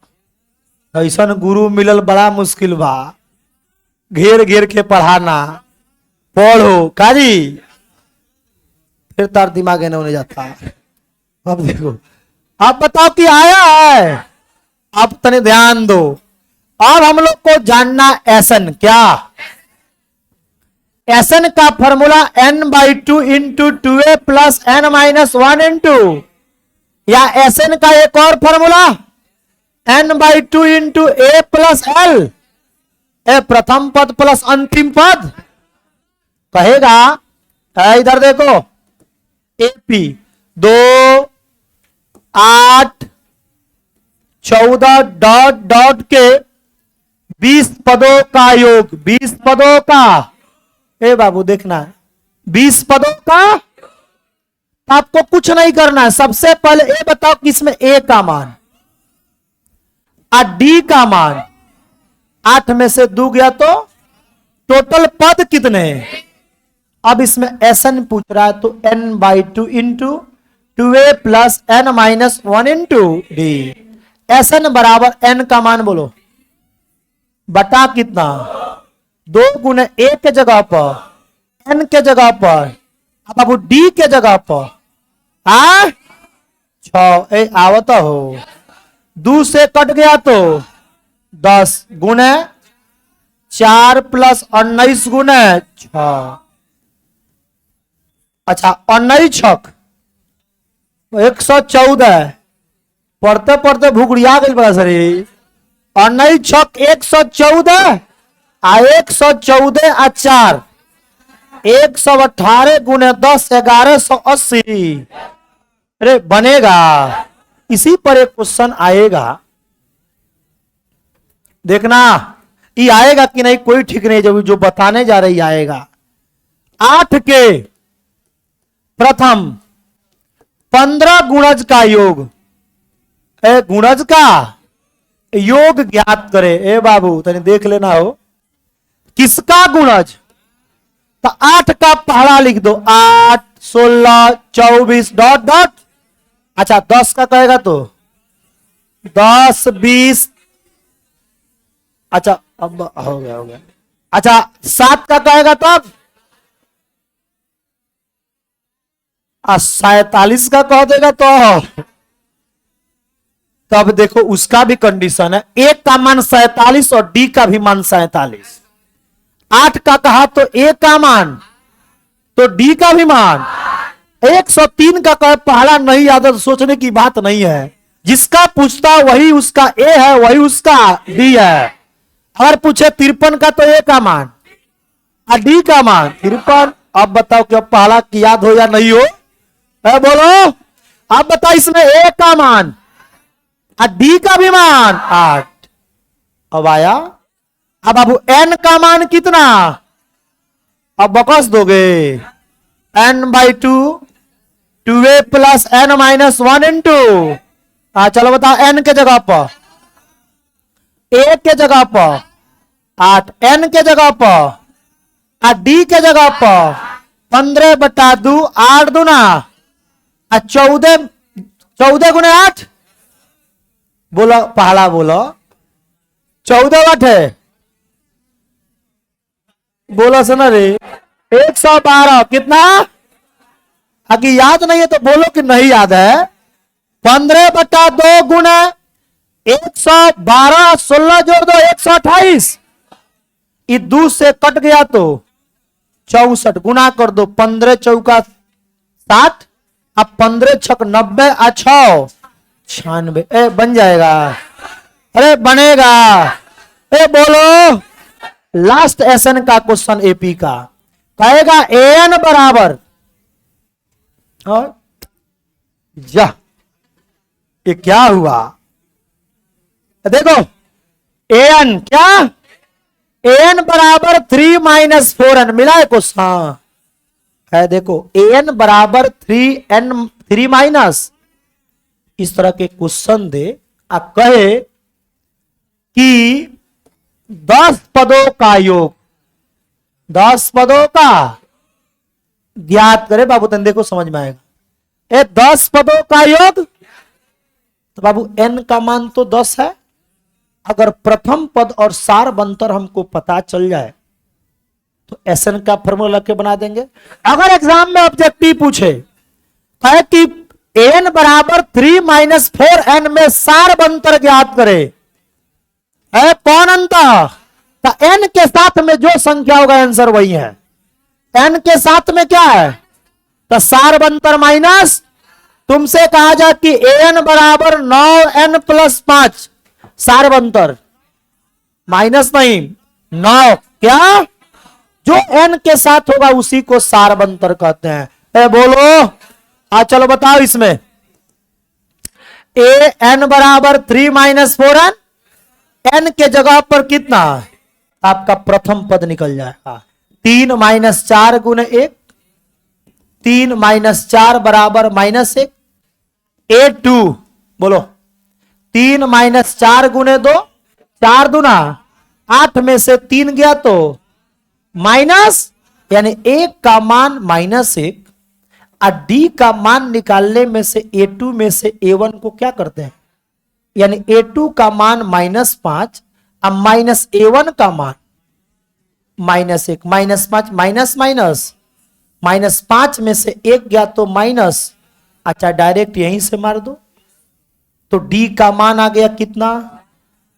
ऐसा गुरु मिलल बड़ा मुश्किल बा। घेर घेर के पढ़ाना, पढ़ो काजी, फिर तार दिमाग है होने जाता है। अब देखो, आप बताओ कि आया है? आप तने ध्यान दो। अब हम लोग को जानना एसन क्या? एसन का formula n/2 into 2a plus n-1 into, या एसन का एक और formula n/2 into a plus l, प्रथम पद प्लस अंतिम पद कहेगा। इधर देखो, AP 2 8 14 डॉट डॉट के 20 पदों का योग। 20 पदों का, बाबू देखना, 20 पदों का। आपको कुछ नहीं करना है। सबसे पहले ये बताओ कि इसमें a का मान और d का मान 8 में से 2 गया तो टोटल पद कितने? अब इसमें एसन पूछ रहा है तो n/2 into 2a plus n-1 into d। एसन बराबर n का मान बोलो बटा कितना? 2 गुने ए के जगह पर, एन के जगह पर, अब बाबू डी के जगह पर आ 6 आवता हो, 2 से कट गया तो 10 गुने 4 प्लस 19 गुने 6। अच्छा 19 छक 114, पढ़ते पढ़ते भूखड़िया गई बड़ा सर। 19 छक 114 आ 114 आ 4 118 गुने 10 1180। अरे बनेगा, इसी पर एक क्वेश्चन आएगा, देखना ये आएगा कि नहीं कोई ठीक नहीं, जब जो बताने जा रही आएगा। 8 के प्रथम 15 गुणज का योग, गुणज का योग ज्ञात करे। ए बाबू तने देख लेना हो किसका गुणज, तो 8 का पहला लिख दो, 8 16 24 डॉट डॉट। अच्छा 10 का कहेगा तो 10 20, अच्छा अब हो गया। अच्छा 7 का कहेगा तब 47 का कह देगा तो तब देखो उसका भी कंडीशन है, एक का मान 47 और डी का भी मान 47। 8 का कहा तो ए का मान तो डी का भी मान। 103 का कहे पहला नहीं याद तो सोचने की बात नहीं है, जिसका पूछता वही उसका ए है, वही उसका डी है। अगर पूछे 53 का तो ए का मान और डी का मान 53। अब बताओ कि अब पहला की याद हो या नहीं हो, बोलो। अब बताओ इसमें ए का मान और डी का भी मान 8। अब आया, अब बाबू एन का मान कितना, अब बकस दोगे n/2 2a plus n minus 1 into. चलो बताओ एन के जगह पर, ए के जगह पर 8, एन के जगह पर और डी के जगह पर 15/2 8 दूना 14 14 गुने 8। बोलो पहला बोलो 14 8 है, बोलो सुना रे 112 कितना। अगर याद नहीं है तो बोलो कि नहीं याद है। 15/2 गुना 112, 16 जोड़ दो 128, ये 2 से कट गया तो 64 गुना कर दो, 15 चौका 60, अब 15 छक 90 आ 6 96 बन जाएगा। अरे बनेगा, बोलो लास्ट एसएन का क्वेश्चन एपी का कहेगा एन बराबर, और जा ये क्या हुआ देखो, एन क्या, एन बराबर 3 माइनस 4n मिला है क्वेश्चन है। देखो एन बराबर 3 माइनस, इस तरह के क्वेश्चन दे आ कहे कि 10 पदों का योग, 10 पदों का ज्ञात करे। बाबू तन देखो समझ में आएगा, 10 पदों का योग, तो बाबू n का मान तो 10 है। अगर प्रथम पद और सार बंतर हमको पता चल जाए तो एसएन का फॉर्मूला के बना देंगे। अगर एग्जाम में ऑब्जेक्टिव पूछे है कि एन बराबर 3 माइनस 4n में सार बंतर ज्ञात करे, है कौन अंतर, तो n के साथ में जो संख्या होगा आंसर वही है। n के साथ में क्या है, तो सार बंतर माइनस, तुमसे कहा जाए कि एन बराबर 9n प्लस 5, सार बंतर माइनस नहीं 9, क्या जो n के साथ होगा उसी को सार बंतर कहते हैं। बोलो चलो बताओ इसमें ए n बराबर 3 माइनस 4n, n के जगह पर कितना आपका प्रथम पद निकल जाएगा 3 माइनस 4 गुने 1, 3 माइनस 4 बराबर -1, A2 बोलो 3 माइनस 4 गुने 2, 4 दूना 8 में से 3 गया तो माइनस, यानी 1 का मान -1 और डी का मान निकालने में से A2 में से A1 को क्या करते हैं, यानी A2 का मान -5 और -A1 का मान -1, -5, माइनस माइनस, -5 में से 1 गया तो माइनस। अच्छा डायरेक्ट यहीं से मार दो, तो डी का मान आ गया कितना।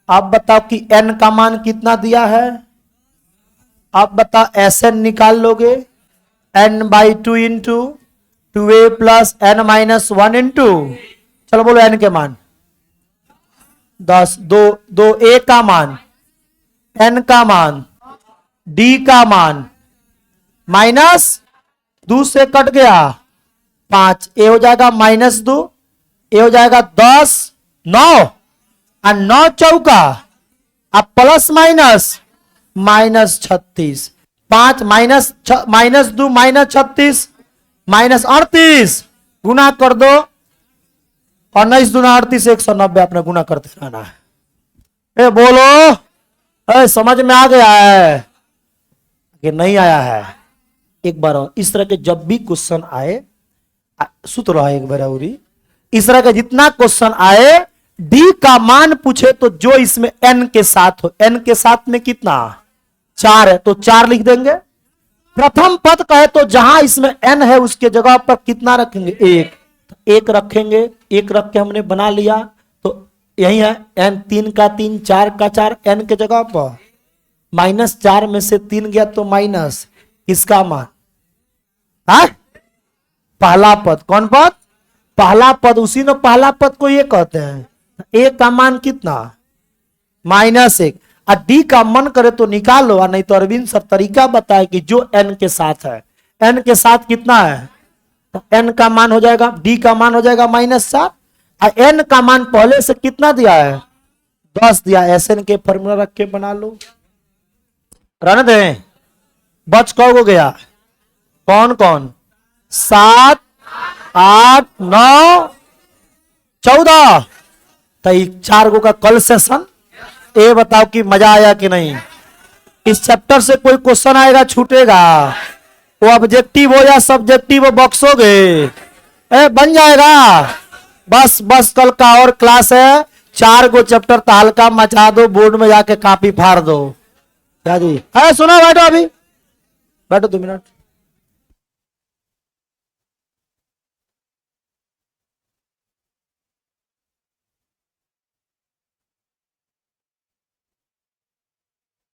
आप बताओ कि एन का मान कितना दिया है, आप बताओ एस एन निकाल लोगे, n/2 into 2a plus n-1 into, चलो बोलो n के मान 10, 2 a का मान, n का मान, d का मान, माइनस 2 से कट गया 5, ए हो जाएगा -2, ए हो जाएगा 10, 9 और 9 चौका, अब प्लस माइनस -36, 5 -2 -36 -38, गुना कर दो, 19 दूना 38, 190 अपने गुना करते रहना है। ए बोलो, समझ में आ गया है कि नहीं आया है। एक बार और इस तरह के जब भी क्वेश्चन आए, सुत रहा एक बार और इस तरह के जितना क्वेश्चन आए, डी का मान पूछे तो जो इसमें एन के साथ हो, एन के साथ में कितना 4 है तो 4 लिख देंगे। प्रथम पद कहे तो जहां इसमें एन है उसके जगह पर कितना रखेंगे, 1 रखेंगे, 1 रख के हमने बना लिया, तो यही है एन 3 का 3, 4 का 4, एन के जगह पर -4 में से 3 गया तो माइनस इसका मान, पहला पद, कौन पद, पहला पद, उसी ने पहला पद को ये कहते हैं। ए का मान कितना -1, और डी का मन करे तो निकालो, और नहीं तो अरविंद सर तरीका बताए कि जो एन के साथ है, एन के साथ कितना है, तो एन का मान हो जाएगा, डी का मान हो जाएगा -4, और एन का मान पहले से कितना दिया है 10 दिया, एस एन के फॉर्मूला रख के बना लो, रहने दें। बच कौ गया, कौन कौन, 7, 8, 9, 14, तो 4 गो का कल सेशन। ये बताओ कि मजा आया कि नहीं। इस चैप्टर से कोई क्वेश्चन आएगा छूटेगा, वो ऑब्जेक्टिव हो या सब्जेक्टिव हो, बक्सोगे बन जाएगा। बस बस कल का और क्लास है, 4 गो चैप्टर तो हल्का मचा दो, बोर्ड में जाके कॉपी फाड़ दो। क्या जी, सुनो बैठो, अभी बैठो 2 मिनट।